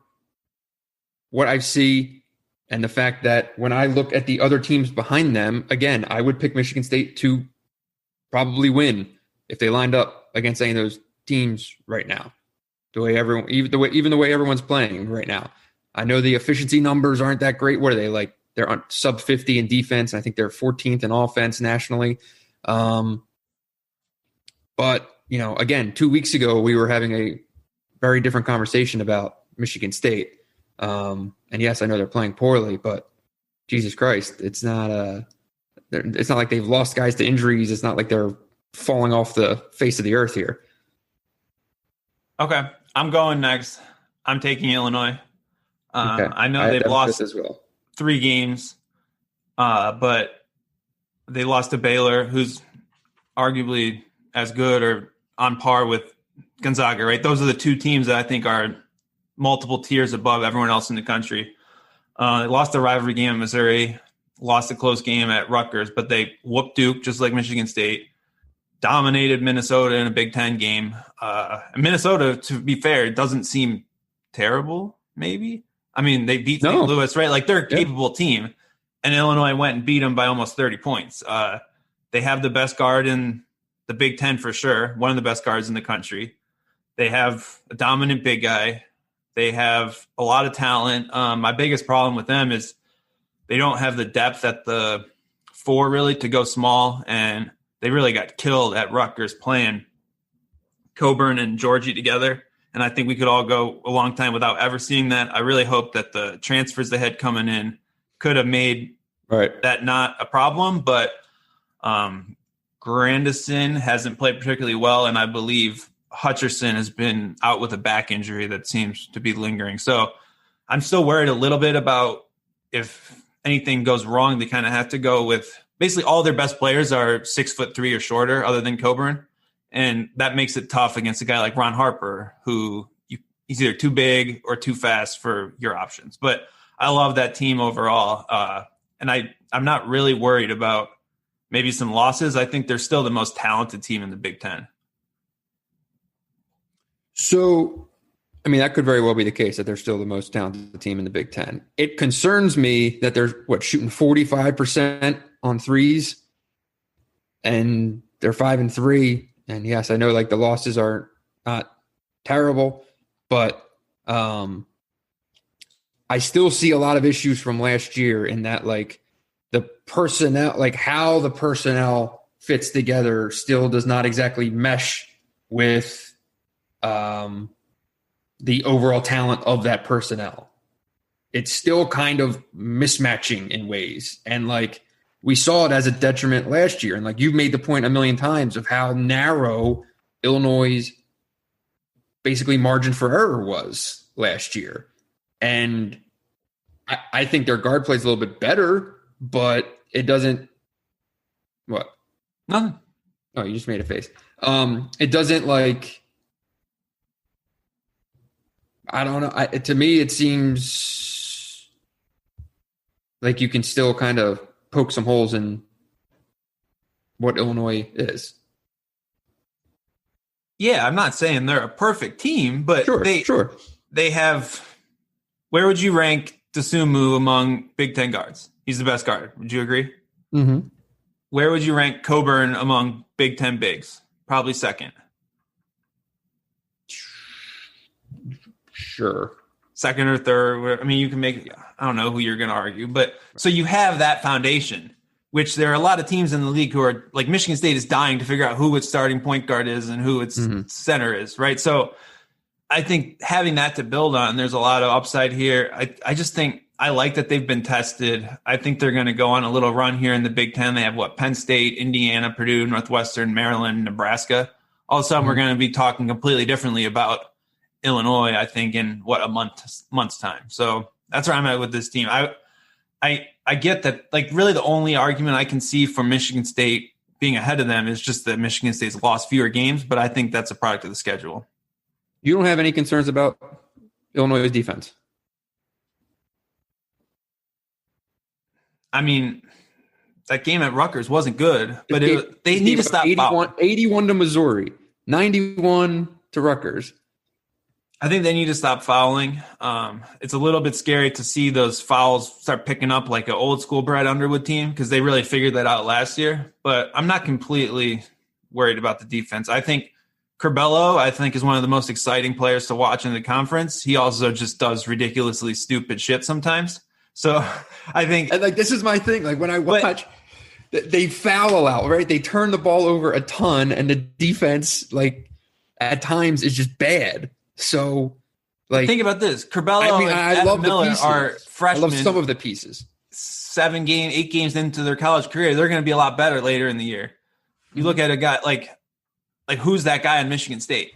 what I see, and the fact that when I look at the other teams behind them, again, I would pick Michigan State to probably win if they lined up against any of those teams right now. Even the way everyone's playing right now. I know the efficiency numbers aren't that great. What are they like? They're on sub 50 in defense. And I think they're 14th in offense nationally. But, again, 2 weeks ago, we were having a very different conversation about Michigan State. And yes, I know they're playing poorly, but Jesus Christ, it's not like they've lost guys to injuries. It's not like they're falling off the face of the earth here. Okay. I'm going next. I'm taking Illinois. Okay. I know they've lost as well. 3 games, but they lost to Baylor, who's arguably as good or on par with Gonzaga, right? Those are the 2 teams that I think are multiple tiers above everyone else in the country. They lost a rivalry game at Missouri, lost a close game at Rutgers, but they whooped Duke just like Michigan State, dominated Minnesota in a Big Ten game. Minnesota, to be fair, doesn't seem terrible, maybe. I mean, they beat St. Louis, right? Like, they're a capable team, and Illinois went and beat them by almost 30 points. They have the best guard in the Big Ten for sure, one of the best guards in the country. They have a dominant big guy. They have a lot of talent. My biggest problem with them is they don't have the depth at the 4 really to go small, and they really got killed at Rutgers playing Coburn and Georgie together. And I think we could all go a long time without ever seeing that. I really hope that the transfers they had coming in could have made that not a problem. But Grandison hasn't played particularly well, and I believe Hutcherson has been out with a back injury that seems to be lingering. So I'm still worried a little bit about if anything goes wrong, they kind of have to go with basically all their best players are 6'3" or shorter other than Coburn. And that makes it tough against a guy like Ron Harper, who he's either too big or too fast for your options. But I love that team overall. And I'm not really worried about maybe some losses. I think they're still the most talented team in the Big Ten. So, I mean, that could very well be the case that they're still the most talented team in the Big Ten. It concerns me that they're, shooting 45% on threes, and they're 5-3. And yes, I know like the losses are not terrible, but I still see a lot of issues from last year in that like the personnel, like how the personnel fits together still does not exactly mesh with the overall talent of that personnel. It's still kind of mismatching in ways. And like, we saw it as a detriment last year. And like you've made the point a million times of how narrow Illinois' basically margin for error was last year. And I think their guard plays a little bit better, but it doesn't – what? Nothing. Oh, you just made a face. It doesn't like – I don't know. To me, it seems like you can still kind of – poke some holes in what Illinois is. Yeah, I'm not saying they're a perfect team, but they have. Where would you rank Dosunmu among Big Ten guards? He's the best guard. Would you agree? Mm-hmm. Where would you rank Coburn among Big Ten bigs? Probably second. Sure. Second or third. I mean, you can make, I don't know who you're going to argue, but so you have that foundation, which there are a lot of teams in the league who are like Michigan State is dying to figure out who its starting point guard is and who its center is, right? So I think having that to build on, there's a lot of upside here. I just think I like that they've been tested. I think they're going to go on a little run here in the Big Ten. They have Penn State, Indiana, Purdue, Northwestern, Maryland, Nebraska. All of a sudden, we're going to be talking completely differently about Illinois, I think, in a month's time. So that's where I'm at with this team. I get that, like, really the only argument I can see for Michigan State being ahead of them is just that Michigan State's lost fewer games, but I think that's a product of the schedule. You don't have any concerns about Illinois' defense? I mean, that game at Rutgers wasn't good, but they need to stop 81 to Missouri, 91 to Rutgers. I think they need to stop fouling. It's a little bit scary to see those fouls start picking up like an old school Brad Underwood team because they really figured that out last year. But I'm not completely worried about the defense. I think Curbelo, is one of the most exciting players to watch in the conference. He also just does ridiculously stupid shit sometimes. So I think – and like this is my thing. Like when I watch they foul a lot, right? They turn the ball over a ton and the defense like at times is just bad. So, like, think about this: Curbelo and I Miller are freshmen. I love some of the pieces. 8 games into their college career, they're going to be a lot better later in the year. You look at a guy like who's that guy in Michigan State?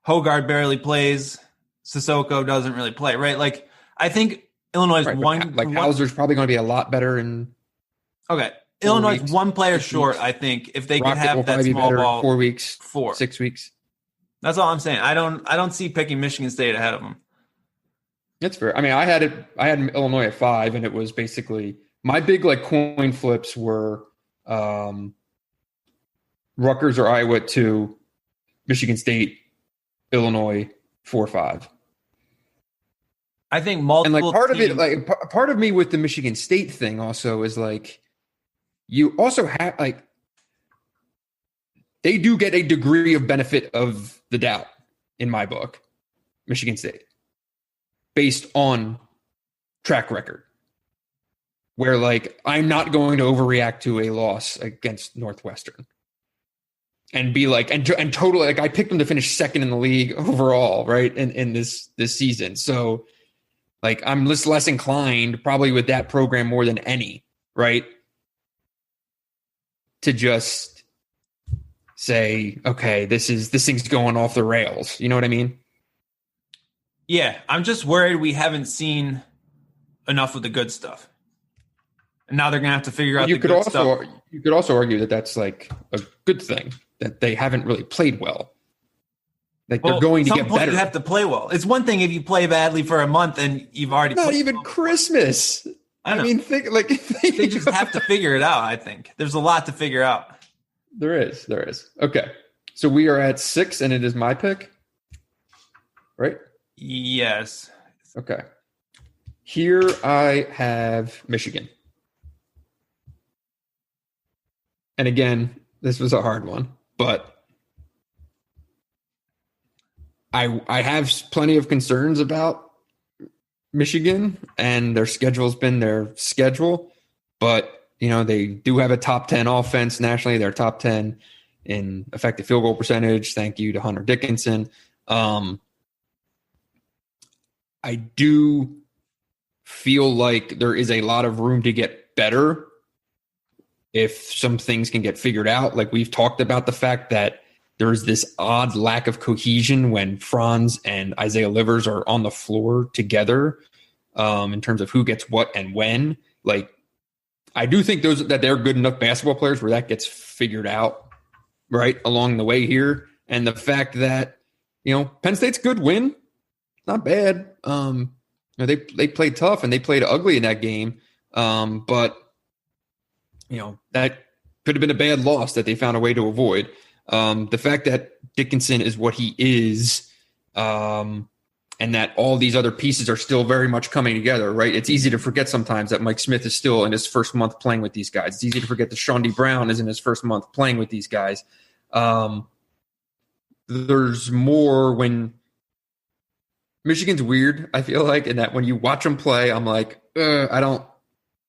Hogarth barely plays. Sissoko doesn't really play, right? Like, I think Illinois is Hauser's probably going to be a lot better in. Okay, Illinois is one player short. I think if they could have that small ball, 4 weeks, 6 weeks. That's all I'm saying. I don't see picking Michigan State ahead of them. That's fair. I mean, I had Illinois at 5, and it was basically my big like coin flips were Rutgers or Iowa at 2, Michigan State, Illinois 4, 5. I think multiple and like part teams, of it, like part of me with the Michigan State thing also is like you also have like they do get a degree of benefit of the doubt in my book, Michigan State, based on track record. Where like I'm not going to overreact to a loss against Northwestern and be like and totally like I picked them to finish second in the league overall, right? In this season. So like I'm just less inclined probably with that program more than any, right? To just say, okay, this thing's going off the rails. You know what I mean? Yeah, I'm just worried we haven't seen enough of the good stuff. And now they're going to have to figure out the good stuff. You could also argue that that's like a good thing, that they haven't really played well. Like they're going to get better. You have to play well. It's one thing if you play badly for a month and you've already not even Christmas. I mean, they just have to figure it out. I think there's a lot to figure out. There is. Okay, so we are at 6, and it is my pick, right? Yes. Okay. Here I have Michigan, and again, this was a hard one, but I have plenty of concerns about Michigan, and their schedule's been their schedule, but you know, they do have a top 10 offense nationally. They're top 10 in effective field goal percentage. Thank you to Hunter Dickinson. I do feel like there is a lot of room to get better if some things can get figured out. Like we've talked about the fact that there's this odd lack of cohesion when Franz and Isaiah Livers are on the floor together in terms of who gets what and when. Like, I do think that they're good enough basketball players where that gets figured out right along the way here. And the fact that, you know, Penn State's good win, not bad. You know, they played tough and they played ugly in that game. But, you know, that could have been a bad loss that they found a way to avoid. The fact that Dickinson is what he is, and that all these other pieces are still very much coming together, right? It's easy to forget sometimes that Mike Smith is still in his first month playing with these guys. It's easy to forget that Shawnee Brown is in his first month playing with these guys. There's more when Michigan's weird, I feel like, in that when you watch them play, I'm like, I don't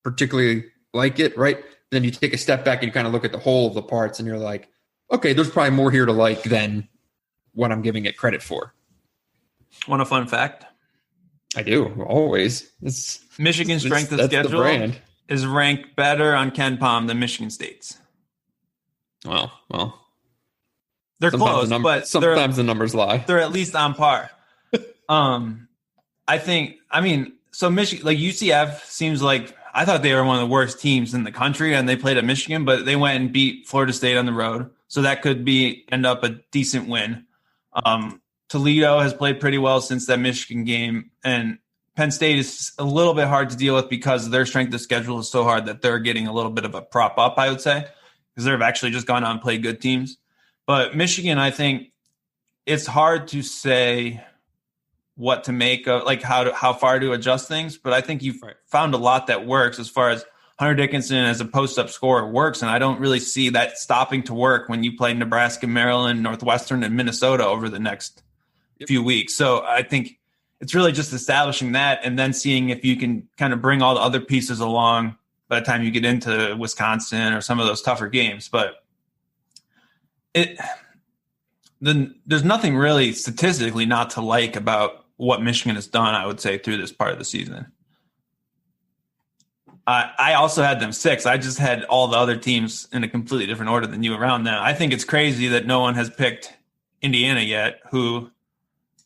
particularly like it, right? Then you take a step back and you kind of look at the whole of the parts and you're like, okay, there's probably more here to like than what I'm giving it credit for. Want a fun fact? I do, always. Michigan's strength of schedule is ranked better on Ken Palm than Michigan State's. Well. They're close, but sometimes the numbers lie. They're at least on par. So Michigan, like UCF seems like, I thought they were one of the worst teams in the country and they played at Michigan, but they went and beat Florida State on the road. So that could end up a decent win. Toledo has played pretty well since that Michigan game, and Penn State is a little bit hard to deal with because their strength of schedule is so hard that they're getting a little bit of a prop up, I would say, because they've actually just gone out and played good teams. But Michigan, I think it's hard to say what to make of, like how far to adjust things. But I think you've found a lot that works as far as Hunter Dickinson as a post-up scorer works, and I don't really see that stopping to work when you play Nebraska, Maryland, Northwestern, and Minnesota over the next few weeks. So I think it's really just establishing that and then seeing if you can kind of bring all the other pieces along by the time you get into Wisconsin or some of those tougher games. But there's nothing really statistically not to like about what Michigan has done, I would say, through this part of the season. I also had them 6. I just had all the other teams in a completely different order than you around them. I think it's crazy that no one has picked Indiana yet, who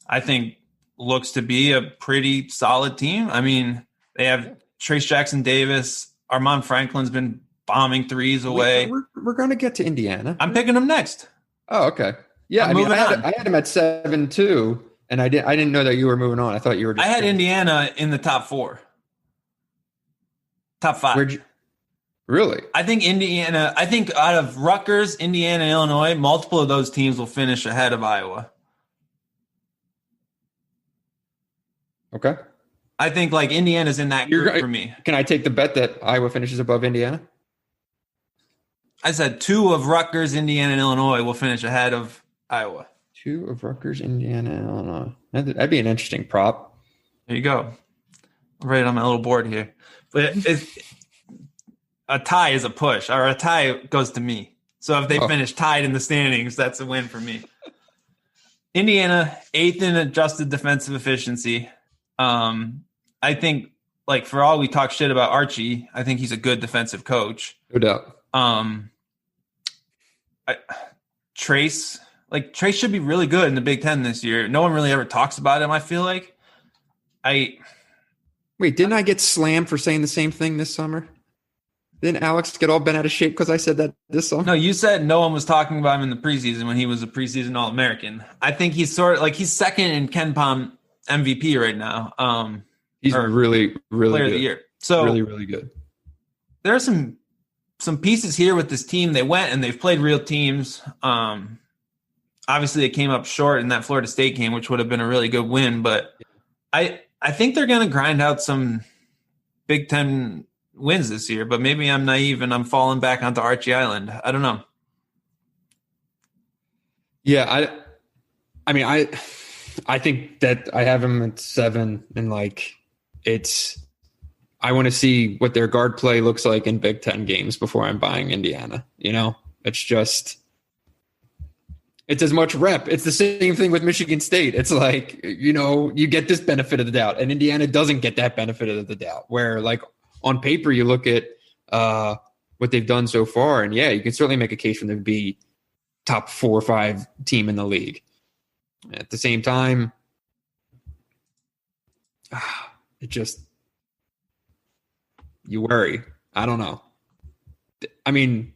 I think looks to be a pretty solid team. I mean, they have Trace Jackson Davis. Armand Franklin's been bombing threes away. We're going to get to Indiana. I'm picking them next. Oh, okay. Yeah, I'm moving on. I had him at 7-2, and I didn't know that you were moving on. I thought you were. I had Indiana in the top 4, top 5. Where'd you? Really? I think out of Rutgers, Indiana, and Illinois, multiple of those teams will finish ahead of Iowa. Okay. I think like Indiana's in that group for me. Can I take the bet that Iowa finishes above Indiana? I said 2 of Rutgers, Indiana, and Illinois will finish ahead of Iowa. 2 of Rutgers, Indiana, and Illinois. That'd be an interesting prop. There you go. Right on my little board here. But a tie is a push, or a tie goes to me. So if they finish tied in the standings, that's a win for me. Indiana, 8th in adjusted defensive efficiency. I think, like, for all we talk shit about Archie, I think he's a good defensive coach. No doubt. Trace should be really good in the Big Ten this year. No one really ever talks about him, I feel like. Wait, didn't I get slammed for saying the same thing this summer? Didn't Alex get all bent out of shape because I said that this summer? No, you said no one was talking about him in the preseason when he was a preseason All-American. I think he's sort of like he's second in Ken Pom MVP right now. He's really, really player good. of the year. So really, really good. There are some pieces here with this team. They went and they've played real teams. Obviously, they came up short in that Florida State game, which would have been a really good win. But I think they're going to grind out some Big Ten wins this year. But maybe I'm naive and I'm falling back onto Archie Island. I don't know. Yeah, I think that I have him at 7, and like I want to see what their guard play looks like in Big Ten games before I'm buying Indiana. You know, it's as much rep. It's the same thing with Michigan State. It's like, you know, you get this benefit of the doubt, and Indiana doesn't get that benefit of the doubt. Where like on paper, you look at what they've done so far, and yeah, you can certainly make a case for them to be top 4 or 5 team in the league. At the same time, you worry. I don't know. I mean,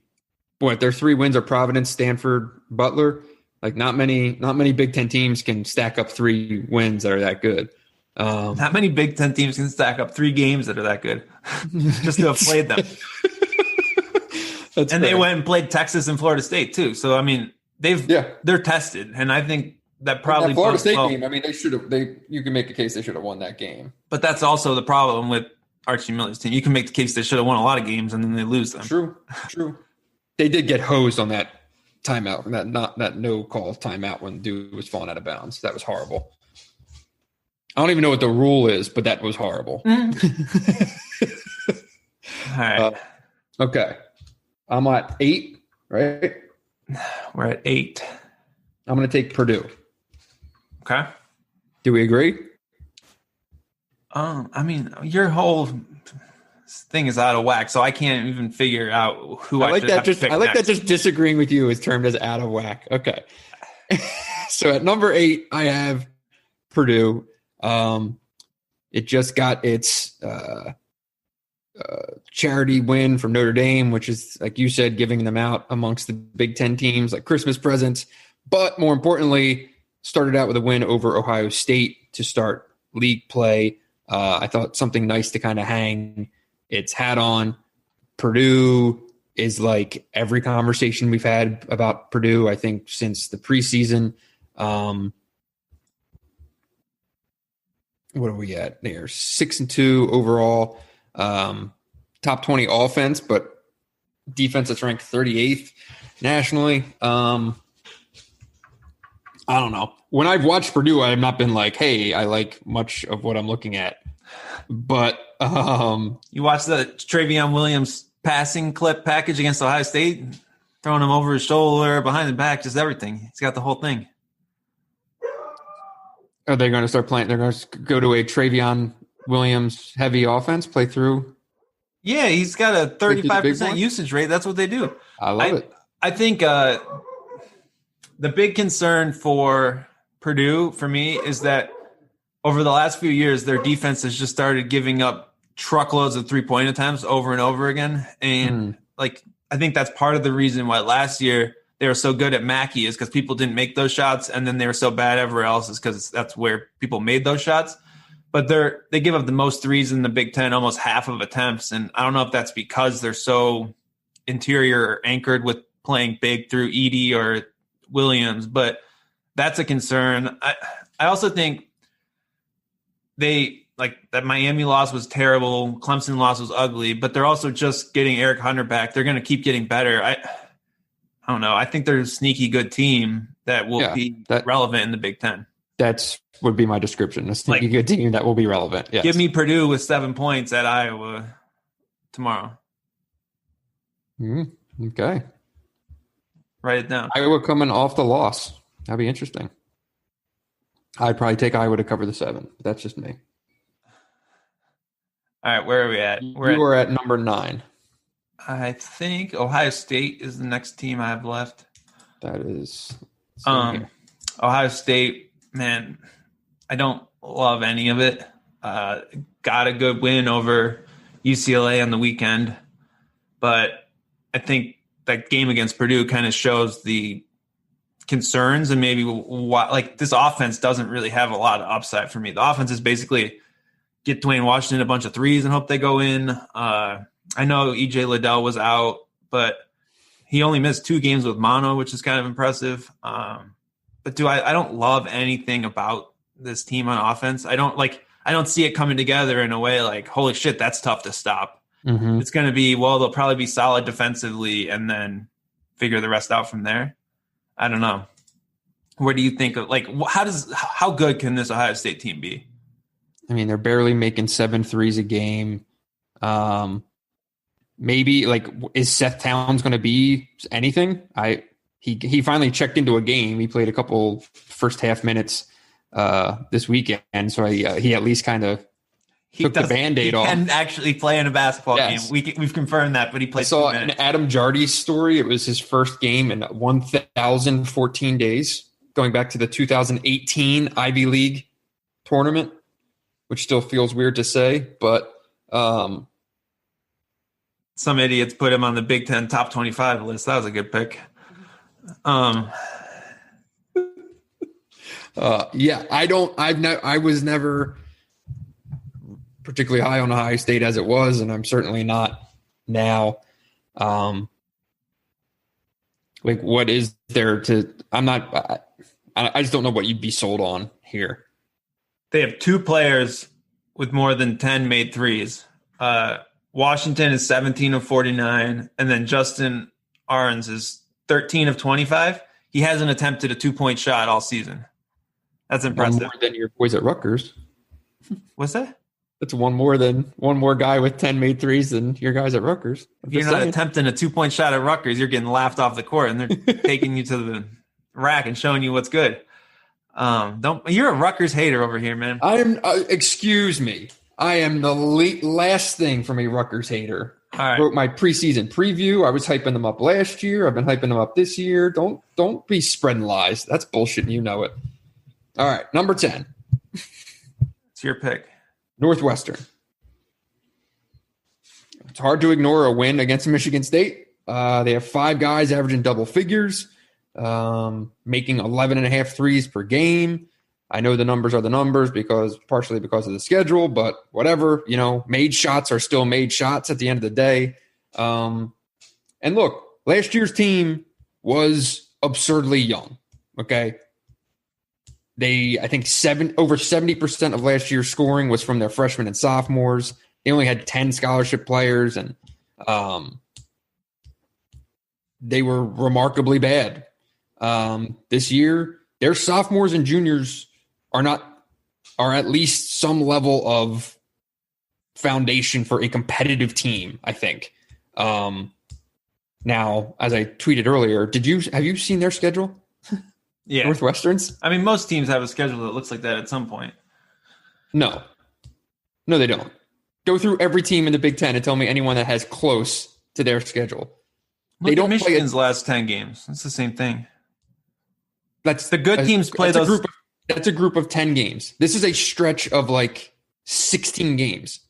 their 3 wins are Providence, Stanford, Butler. Like not many Big Ten teams can stack up 3 wins that are that good. Not many Big Ten teams can stack up 3 games that are that good just to have played them. They went and played Texas and Florida State too. So I mean, they're tested, and I think that probably that Florida State game. I mean, you can make a case they should have won that game. But that's also the problem with Archie Miller's team. You can make the case they should have won a lot of games and then they lose them. True. They did get hosed on that timeout, that no call timeout when dude was falling out of bounds. That was horrible. I don't even know what the rule is, but that was horrible. All right. Okay. I'm at 8, right? We're at 8. I'm going to take Purdue. Okay. Do we agree? I mean, your whole thing is out of whack, so I can't even figure out who I should have to pick next. That just disagreeing with you is termed as out of whack. Okay. So at number 8, I have Purdue. It just got its charity win from Notre Dame, which is, like you said, giving them out amongst the Big Ten teams like Christmas presents. But more importantly, started out with a win over Ohio State to start league play. I thought something nice to kind of hang its hat on. Purdue is like every conversation we've had about Purdue, I think, since the preseason. What are we at? They're 6-2 overall. Top 20 offense, but defense that's ranked 38th nationally. I don't know. When I've watched Purdue, I have not been like, hey, I like much of what I'm looking at. But you watched the Travion Williams passing clip package against Ohio State, throwing him over his shoulder, behind the back, just everything. He's got the whole thing. Are they going to start playing? They're going to go to a Travion Williams heavy offense, play through? Yeah, he's got a 35% usage rate. That's what they do. I love it. I think the big concern for Purdue, for me, is that over the last few years, their defense has just started giving up truckloads of 3-point attempts over and over again. And I think that's part of the reason why last year they they were so good at Mackey is because people didn't make those shots, and then they were so bad everywhere else is because that's where people made those shots. But they give up the most threes in the Big Ten, almost half of attempts, and I don't know if that's because they're so interior anchored with playing big through Edey or Williams, but that's a concern. I also think that Miami loss was terrible, Clemson loss was ugly, but they're also just getting Eric Hunter back. They're going to keep getting better. I don't know. I think they're a sneaky good team that will be relevant in the Big Ten. That's would be my description. A sneaky good team that will be relevant. Yes. Give me Purdue with 7 points at Iowa tomorrow. Okay. Write it down. Iowa coming off the loss. That'd be interesting. I'd probably take Iowa to cover the 7. But that's just me. All right, where are we at? We're at number 9. I think Ohio State is the next team I have left. That is Ohio State, man, I don't love any of it. Got a good win over UCLA on the weekend, but I think that game against Purdue kind of shows the concerns and maybe why, like, this offense doesn't really have a lot of upside for me. The offense is basically get Dwayne Washington a bunch of threes and hope they go in. I know EJ Liddell was out, but he only missed 2 games with mono, which is kind of impressive. But I don't love anything about this team on offense. I don't see it coming together in a way like, holy shit, that's tough to stop. Mm-hmm. It's going to be, they'll probably be solid defensively and then figure the rest out from there. I don't know. Where do you think of, how good can this Ohio State team be? I mean, they're barely making 7 threes a game. Maybe is Seth Towns going to be anything? He finally checked into a game. He played a couple first half minutes this weekend, so he at least kind of took the Band-Aid off. He can actually play in a basketball game. We've confirmed that, but he played. I saw an Adam Jardy's story. It was his first game in 1,014 days, going back to the 2018 Ivy League tournament, which still feels weird to say, but some idiots put him on the Big Ten top 25 list. That was a good pick. I was never particularly high on Ohio State as it was, and I'm certainly not now. What is there to? I just don't know what you'd be sold on here. They have 2 players with more than 10 made threes. Washington is 17 of 49, and then Justin Ahrens is 13 of 25. He hasn't attempted a 2-point shot all season. That's impressive. One more than your boys at Rutgers. What's that? That's one more guy with 10 made threes than your guys at Rutgers. If you're not attempting a 2-point shot at Rutgers, you're getting laughed off the court, and they're taking you to the rack and showing you what's good. You're a Rutgers hater over here, man. I am. Excuse me. I am the last thing from a Rutgers hater. All right. Wrote my preseason preview. I was hyping them up last year. I've been hyping them up this year. Don't be spreading lies. That's bullshit, and you know it. All right, number 10. It's your pick. Northwestern. It's hard to ignore a win against Michigan State. They have 5 guys averaging double figures, making 11.5 threes per game. I know the numbers are the numbers partially because of the schedule, but whatever, made shots are still made shots at the end of the day. And look, last year's team was absurdly young. Okay. I think over 70% of last year's scoring was from their freshmen and sophomores. They only had 10 scholarship players, and they were remarkably bad. This year, their sophomores and juniors are at least some level of foundation for a competitive team, I think. Now, as I tweeted earlier, have you seen their schedule? Yeah. Northwestern's? I mean, most teams have a schedule that looks like that at some point. No, they don't. Go through every team in the Big Ten and tell me anyone that has close to their schedule. Look at Michigan's last 10 games. It's the same thing. That's the good teams play those. That's a group of 10 games. This is a stretch of 16 games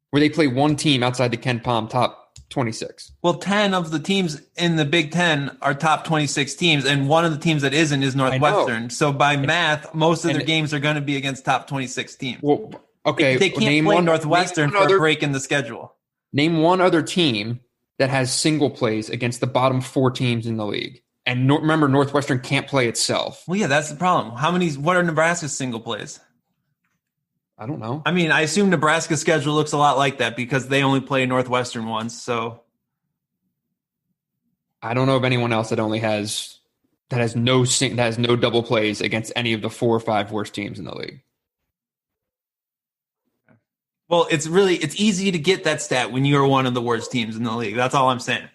where they play one team outside the Ken Palm top 26. Well, 10 of the teams in the Big Ten are top 26 teams, and one of the teams that isn't is Northwestern. So by math, most of their games are going to be against top 26 teams. Well, okay. They can't play Northwestern for a break in the schedule. Name one other team that has single plays against the bottom 4 teams in the league. And remember, Northwestern can't play itself. Well, yeah, that's the problem. What are Nebraska's single plays? I don't know. I mean, I assume Nebraska's schedule looks a lot like that because they only play Northwestern once. So I don't know of anyone else that has no double plays against any of the 4 or 5 worst teams in the league. Well, it's easy to get that stat when you're one of the worst teams in the league. That's all I'm saying.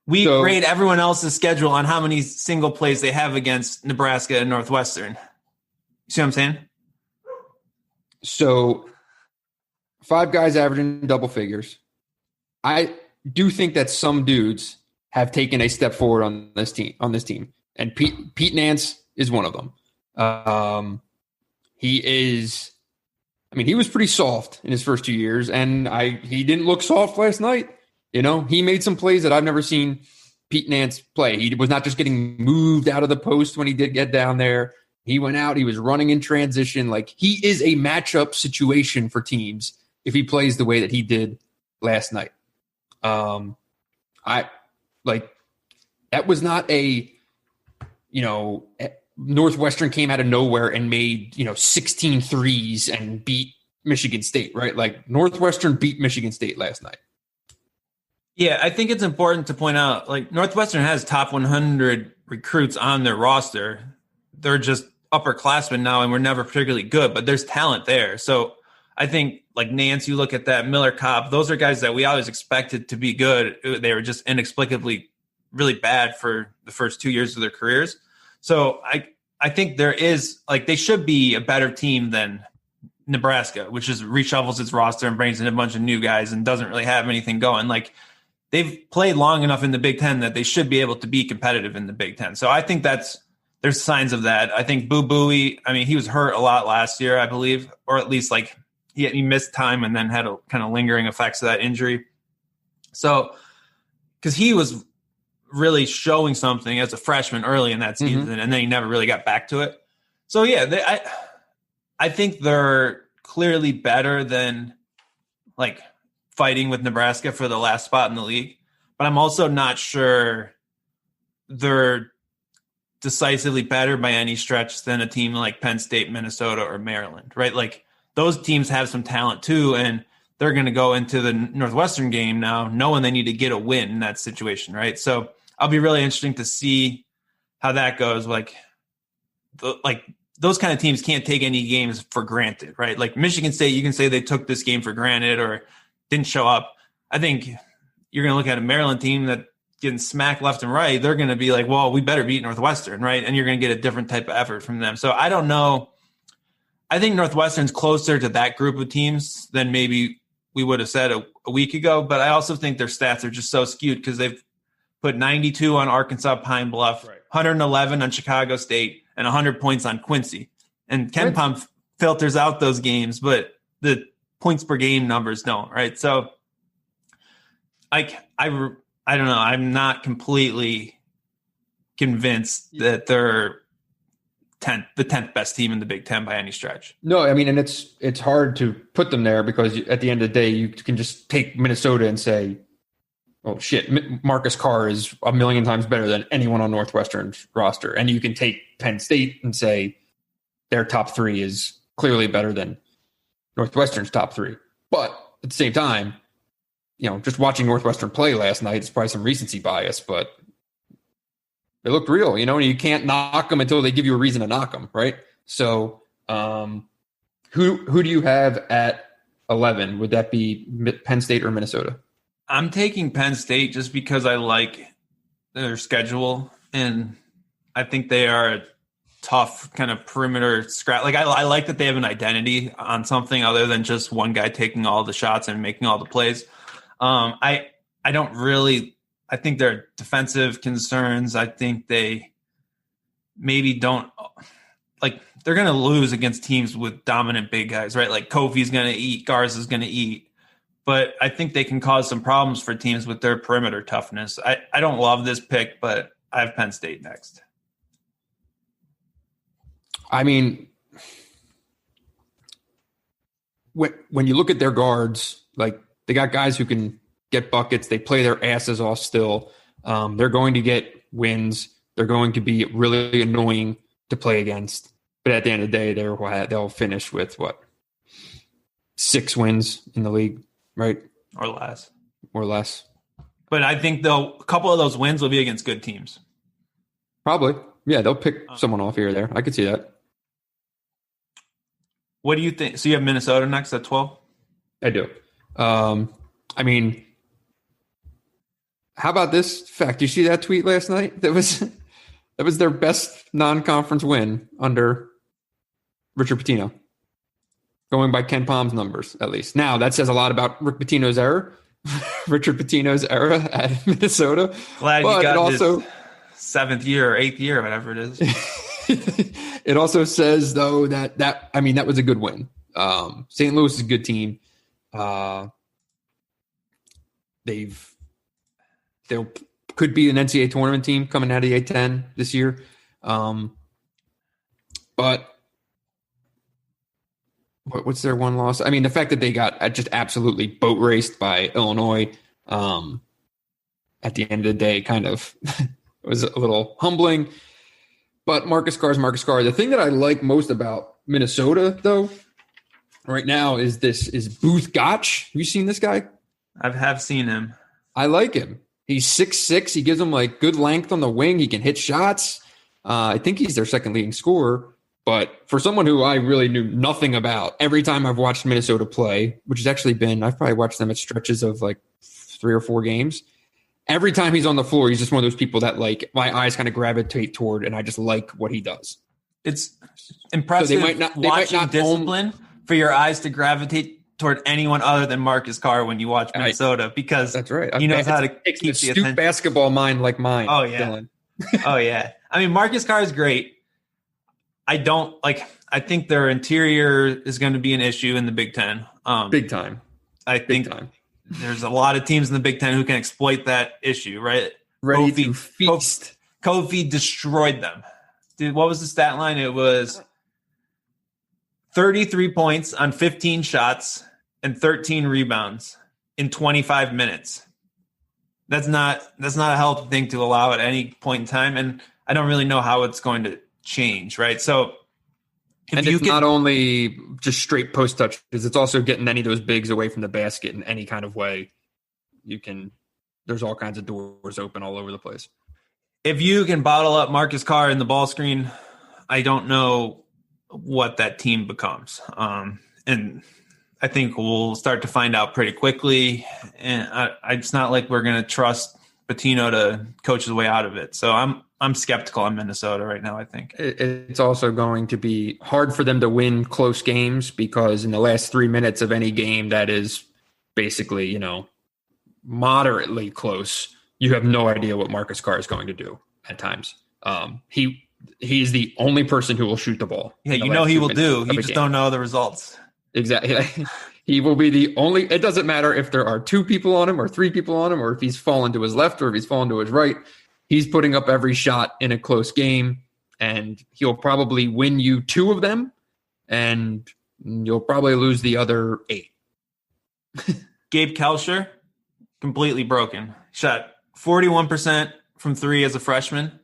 We grade everyone else's schedule on how many single plays they have against Nebraska and Northwestern. See what I'm saying? So 5 guys averaging double figures. I do think that some dudes have taken a step forward on this team. And Pete Nance is one of them. He was pretty soft in his first 2 years, and he didn't look soft last night. He made some plays that I've never seen Pete Nance play. He was not just getting moved out of the post when he did get down there. He went out. He was running in transition. Like, he is a matchup situation for teams if he plays the way that he did last night. That was not Northwestern came out of nowhere and made 16 threes and beat Michigan State, right? Like, Northwestern beat Michigan State last night. Yeah, I think it's important to point out, like, Northwestern has top 100 recruits on their roster. They're just upperclassmen now, and we're never particularly good, but there's talent there. So I think, like, Nance, you look at that, Miller, Cobb, those are guys that we always expected to be good. They were just inexplicably really bad for the first 2 years of their careers. So I think there is, like, they should be a better team than Nebraska, which is reshuffles its roster and brings in a bunch of new guys and doesn't really have anything going. Like, they've played long enough in the Big Ten that they should be able to be competitive in the Big Ten. So I think there's signs of that. I think Boo Buie, he was hurt a lot last year, I believe, or at least like he missed time and then had a kind of lingering effects of that injury. So, because he was really showing something as a freshman early in that season, and then he never really got back to it. So yeah, I think they're clearly better than like fighting with Nebraska for the last spot in the league, but I'm also not sure they're decisively better by any stretch than a team like Penn State, Minnesota, or Maryland, right? Like, those teams have some talent too, and they're going to go into the Northwestern game now knowing they need to get a win in that situation, right? So I'll be really interesting to see how that goes. Like those kind of teams can't take any games for granted, right? Like Michigan State, you can say they took this game for granted or didn't show up. I think you're going to look at a Maryland team that getting smacked left and right. They're going to be like, well, we better beat Northwestern, right? And you're going to get a different type of effort from them. So I don't know. I think Northwestern's closer to that group of teams than maybe we would have said a week ago. But I also think their stats are just so skewed because they've put 92 on Arkansas Pine Bluff, 111 on Chicago State, and 100 points on Quincy. And KenPom filters out those games, but the points per game numbers don't, right? So I don't know. I'm not completely convinced that they're the 10th best team in the Big Ten by any stretch. No, and it's hard to put them there because at the end of the day, you can just take Minnesota and say, oh shit, Marcus Carr is a million times better than anyone on Northwestern's roster. And you can take Penn State and say their top 3 is clearly better than Northwestern's top 3. But at the same time, just watching Northwestern play last night, it's probably some recency bias, but they looked real, and you can't knock them until they give you a reason to knock them, right? So who do you have at 11? Would that be Penn State or Minnesota? I'm taking Penn State just because I like their schedule, and I think they are a tough kind of perimeter scrap. Like, I like that they have an identity on something other than just one guy taking all the shots and making all the plays. I think their defensive concerns, I think they maybe don't like, they're going to lose against teams with dominant big guys, right? Like Kofi's going to eat, Garza's going to eat, but I think they can cause some problems for teams with their perimeter toughness. I don't love this pick, but I have Penn State next. I mean, when you look at their guards, like they got guys who can get buckets. They play their asses off still. They're going to get wins. They're going to be really annoying to play against. But at the end of the day, they'll finish with 6 wins in the league, right? Or less. Or less. But I think a couple of those wins will be against good teams. Probably. Yeah, they'll pick someone off here or there. I could see that. What do you think? So you have Minnesota next at 12? I do. I mean, how about this fact? You see that tweet last night? That was their best non-conference win under Richard Pitino. Going by Ken Palm's numbers, at least. Now, that says a lot about Rick Pitino's era, Richard Pitino's era at Minnesota. Glad but you got also, his 7th year or 8th year, whatever it is. It also says, though, that was a good win. St. Louis is a good team. They could be an NCAA tournament team coming out of the A-10 this year. But what's their one loss? I mean, the fact that they got just absolutely boat raced by Illinois at the end of the day kind of was a little humbling. But Marcus Carr is Marcus Carr. The thing that I like most about Minnesota, though, right now is Booth Gotch. Have you seen this guy? I have seen him. I like him. He's 6'6". He gives them like good length on the wing. He can hit shots. I think he's their second leading scorer. But for someone who I really knew nothing about, every time I've watched Minnesota play, which has actually been, I've probably watched them at stretches of like 3 or 4 games. Every time he's on the floor, he's just one of those people that like my eyes kind of gravitate toward, and I just like what he does. It's impressive. So they might not discipline for your eyes to gravitate toward anyone other than Marcus Carr when you watch Minnesota, because that's right. He knows how to keep the astute attention. Basketball mind like mine. Oh yeah, Dylan. Oh yeah. I mean, Marcus Carr is great. I think their interior is going to be an issue in the Big Ten. Big time. I think there's a lot of teams in the Big Ten who can exploit that issue, right? Ready to feast. Kofi destroyed them. Dude, what was the stat line? It was 33 points on 15 shots and 13 rebounds in 25 minutes. That's not a healthy thing to allow at any point in time, and I don't really know how it's going to change, right? So it's not only just straight post touches, it's also getting any of those bigs away from the basket in any kind of way. There's all kinds of doors open all over the place. If you can bottle up Marcus Carr in the ball screen, I don't know what that team becomes. And I think we'll start to find out pretty quickly. And it's not like we're going to trust Pitino to coach his way out of it. So I'm skeptical on Minnesota right now, I think. It's also going to be hard for them to win close games because in the last 3 minutes of any game that is basically, moderately close, you have no idea what Marcus Carr is going to do at times. He is the only person who will shoot the ball. Yeah, he will do. You just don't know the results. Exactly. He will be the only – it doesn't matter if there are 2 people on him or 3 people on him or if he's fallen to his left or if he's fallen to his right. He's putting up every shot in a close game, and he'll probably win you 2 of them, and you'll probably lose the other 8. Gabe Kelcher, completely broken. Shot 41% from 3 as a freshman,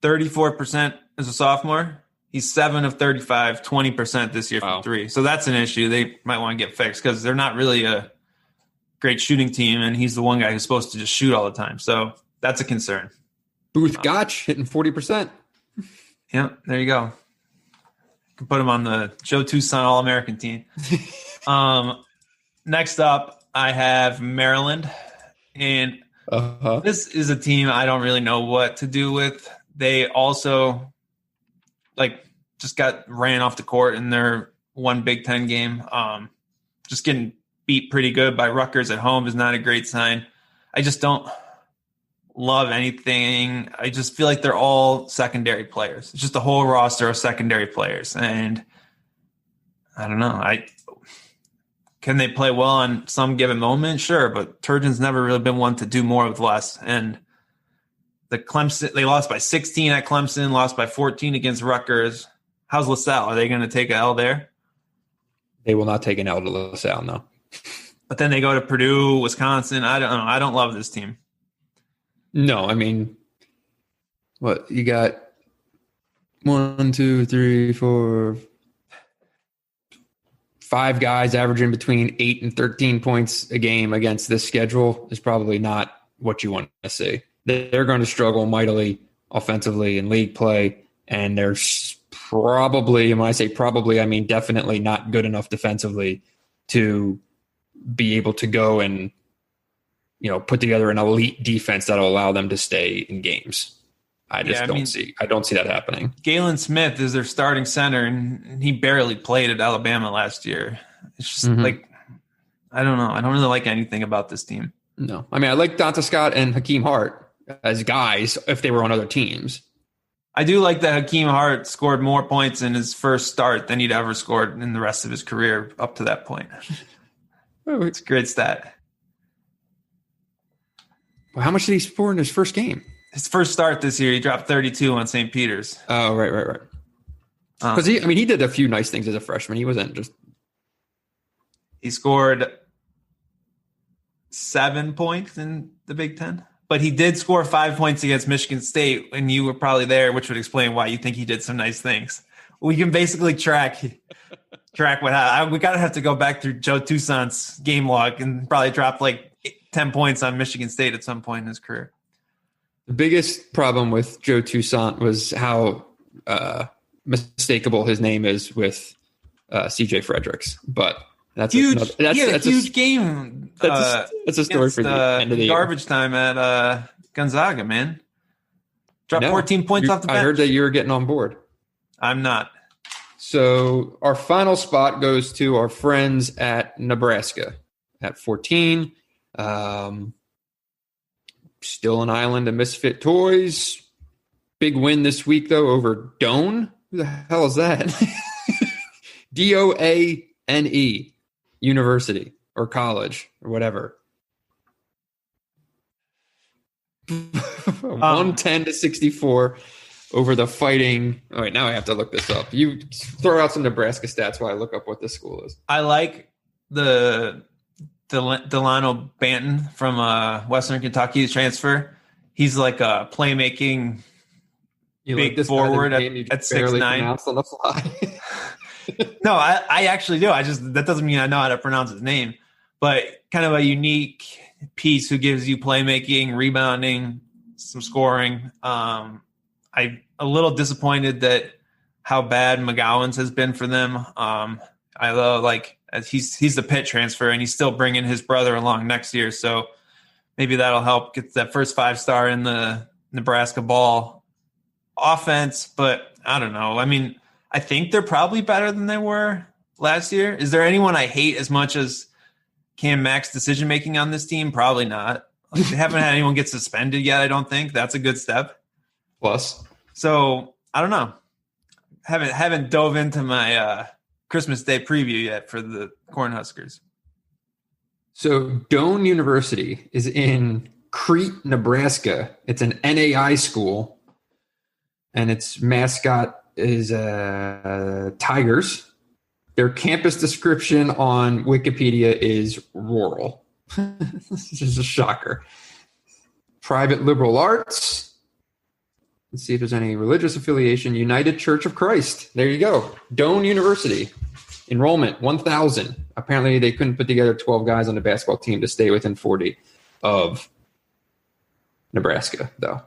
34% as a sophomore. He's 7 of 35, 20% this year from 3. So that's an issue they might want to get fixed because they're not really a great shooting team, and he's the one guy who's supposed to just shoot all the time. So that's a concern. Booth Gotch hitting 40%. Yeah, there you go. You can put him on the Joe Tucson All-American team. Next up, I have Maryland. And this is a team I don't really know what to do with. They also just got ran off the court in their one Big Ten game. Just getting beat pretty good by Rutgers at home is not a great sign. I just don't love anything. I just feel like they're all secondary players. It's just a whole roster of secondary players. And I don't know. Can they play well on some given moment? Sure, but Turgeon's never really been one to do more with less. And the Clemson, they lost by 16 at Clemson, lost by 14 against Rutgers. How's LaSalle? Are they going to take an L there? They will not take an L to LaSalle, no. But then they go to Purdue, Wisconsin. I don't know. I don't love this team. No, I mean, what you got? 1, 2, 3, 4, 5 guys averaging between 8 and 13 points a game against this schedule is probably not what you want to see. They're going to struggle mightily offensively in league play, and they're probably, and when I say probably, I mean definitely not good enough defensively to be able to go and, put together an elite defense that'll allow them to stay in games. I don't see that happening. Galen Smith is their starting center, and he barely played at Alabama last year. It's just I don't know. I don't really like anything about this team. No. I mean, I like Donta Scott and Hakeem Hart as guys if they were on other teams. I do like that Hakeem Hart scored more points in his first start than he'd ever scored in the rest of his career up to that point. It's a great stat. Well, how much did he score in his first game? His first start this year, he dropped 32 on St. Peter's. Oh, right. Because he did a few nice things as a freshman. He wasn't just. He scored 7 points in the Big Ten, but he did score 5 points against Michigan State, and you were probably there, which would explain why you think he did some nice things. We can basically track what happened. We gotta have to go back through Joe Toussaint's game log and probably drop like 10 points on Michigan State at some point in his career. The biggest problem with Joe Toussaint was how mistakable his name is with C.J. Fredericks. But that's huge. That's a huge game. That's a story for the end of the garbage year. Time at Gonzaga, man. Dropped 14 points off the bench. I heard that you were getting on board. I'm not. So our final spot goes to our friends at Nebraska at 14. Still an island of misfit toys. Big win this week, though, over Doane. Who the hell is that? Doane University or college or whatever. 110-64 over the Fighting. All right, now I have to look this up. You throw out some Nebraska stats while I look up what this school is. I like the Delano Banton from Western Kentucky's transfer. He's like a playmaking big forward at 6'9". On the fly. No, I actually do. That doesn't mean I know how to pronounce his name, but kind of a unique piece who gives you playmaking, rebounding, some scoring. I'm a little disappointed that how bad McGowan's has been for them. I love he's the Pitt transfer, and he's still bringing his brother along next year. So maybe that'll help get that first 5-star in the Nebraska ball offense. But I don't know. I mean, I think they're probably better than they were last year. Is there anyone I hate as much as Cam Mack's decision-making on this team? Probably not. They haven't had anyone get suspended yet, I don't think. That's a good step. Plus. So, I don't know. Haven't dove into my Christmas Day preview yet for the Cornhuskers. So, Doane University is in Crete, Nebraska. It's an NAI school, and its mascot is tigers. Their campus description on Wikipedia is rural. This is a shocker. Private liberal arts. Let's see if there's any religious affiliation. United Church of Christ. There you go. Doane University. Enrollment, 1,000. Apparently they couldn't put together 12 guys on the basketball team to stay within 40 of Nebraska, though.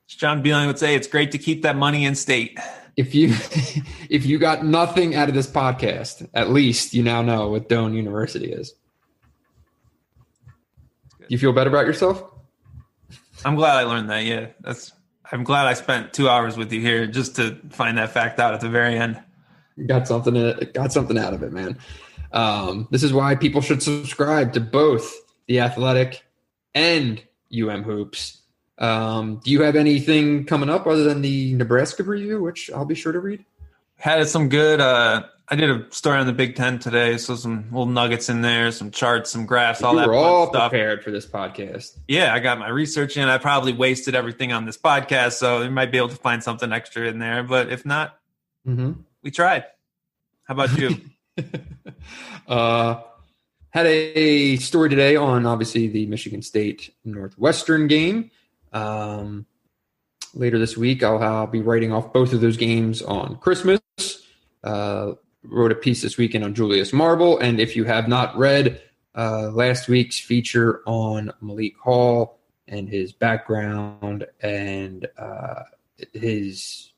As John Beeline would say, it's great to keep that money in state. If you got nothing out of this podcast, at least you now know what Doane University is. Do you feel better about yourself? I'm glad I learned that. Yeah, I'm glad I spent 2 hours with you here just to find that fact out at the very end. Got something out of it, man. This is why people should subscribe to both The Athletic and Hoops. Do you have anything coming up other than the Nebraska review, which I'll be sure to read? Had some good I did a story on the Big Ten today, so some little nuggets in there, some charts, some graphs, all You that were fun all stuff. prepared for this podcast. Yeah, I got my research in. I probably wasted everything on this podcast, so you might be able to find something extra in there. But if not, we tried. How about you? Had a story today on obviously the Michigan State Northwestern game. Later this week, I'll be writing off both of those games on Christmas. Wrote a piece this weekend on Julius Marble. And if you have not read last week's feature on Malik Hall and his background and his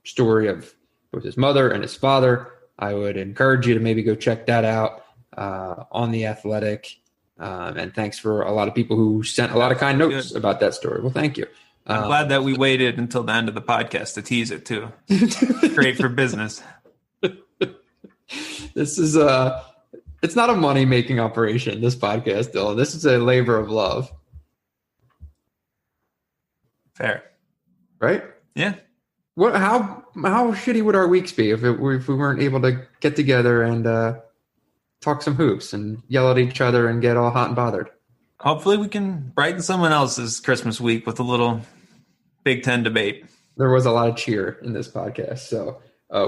story of both his mother and his father, I would encourage you to maybe go check that out on The Athletic. And thanks for a lot of people who sent a lot of kind notes about that story. Well, thank you. I'm glad that we waited until the end of the podcast to tease it too. Great for business. This is it's not a money-making operation, this podcast, Dylan. This is a labor of love. Fair. Right? Yeah. How shitty would our weeks be if we weren't able to get together and talk some hoops and yell at each other and get all hot and bothered? Hopefully we can brighten someone else's Christmas week with a little Big Ten debate. There was a lot of cheer in this podcast, so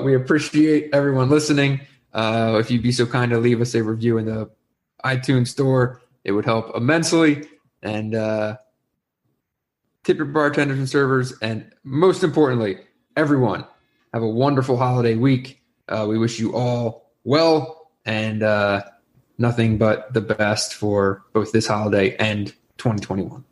we appreciate everyone listening. If you'd be so kind to leave us a review in the iTunes store, it would help immensely. And tip your bartenders and servers. And most importantly, everyone, have a wonderful holiday week. We wish you all well and nothing but the best for both this holiday and 2021.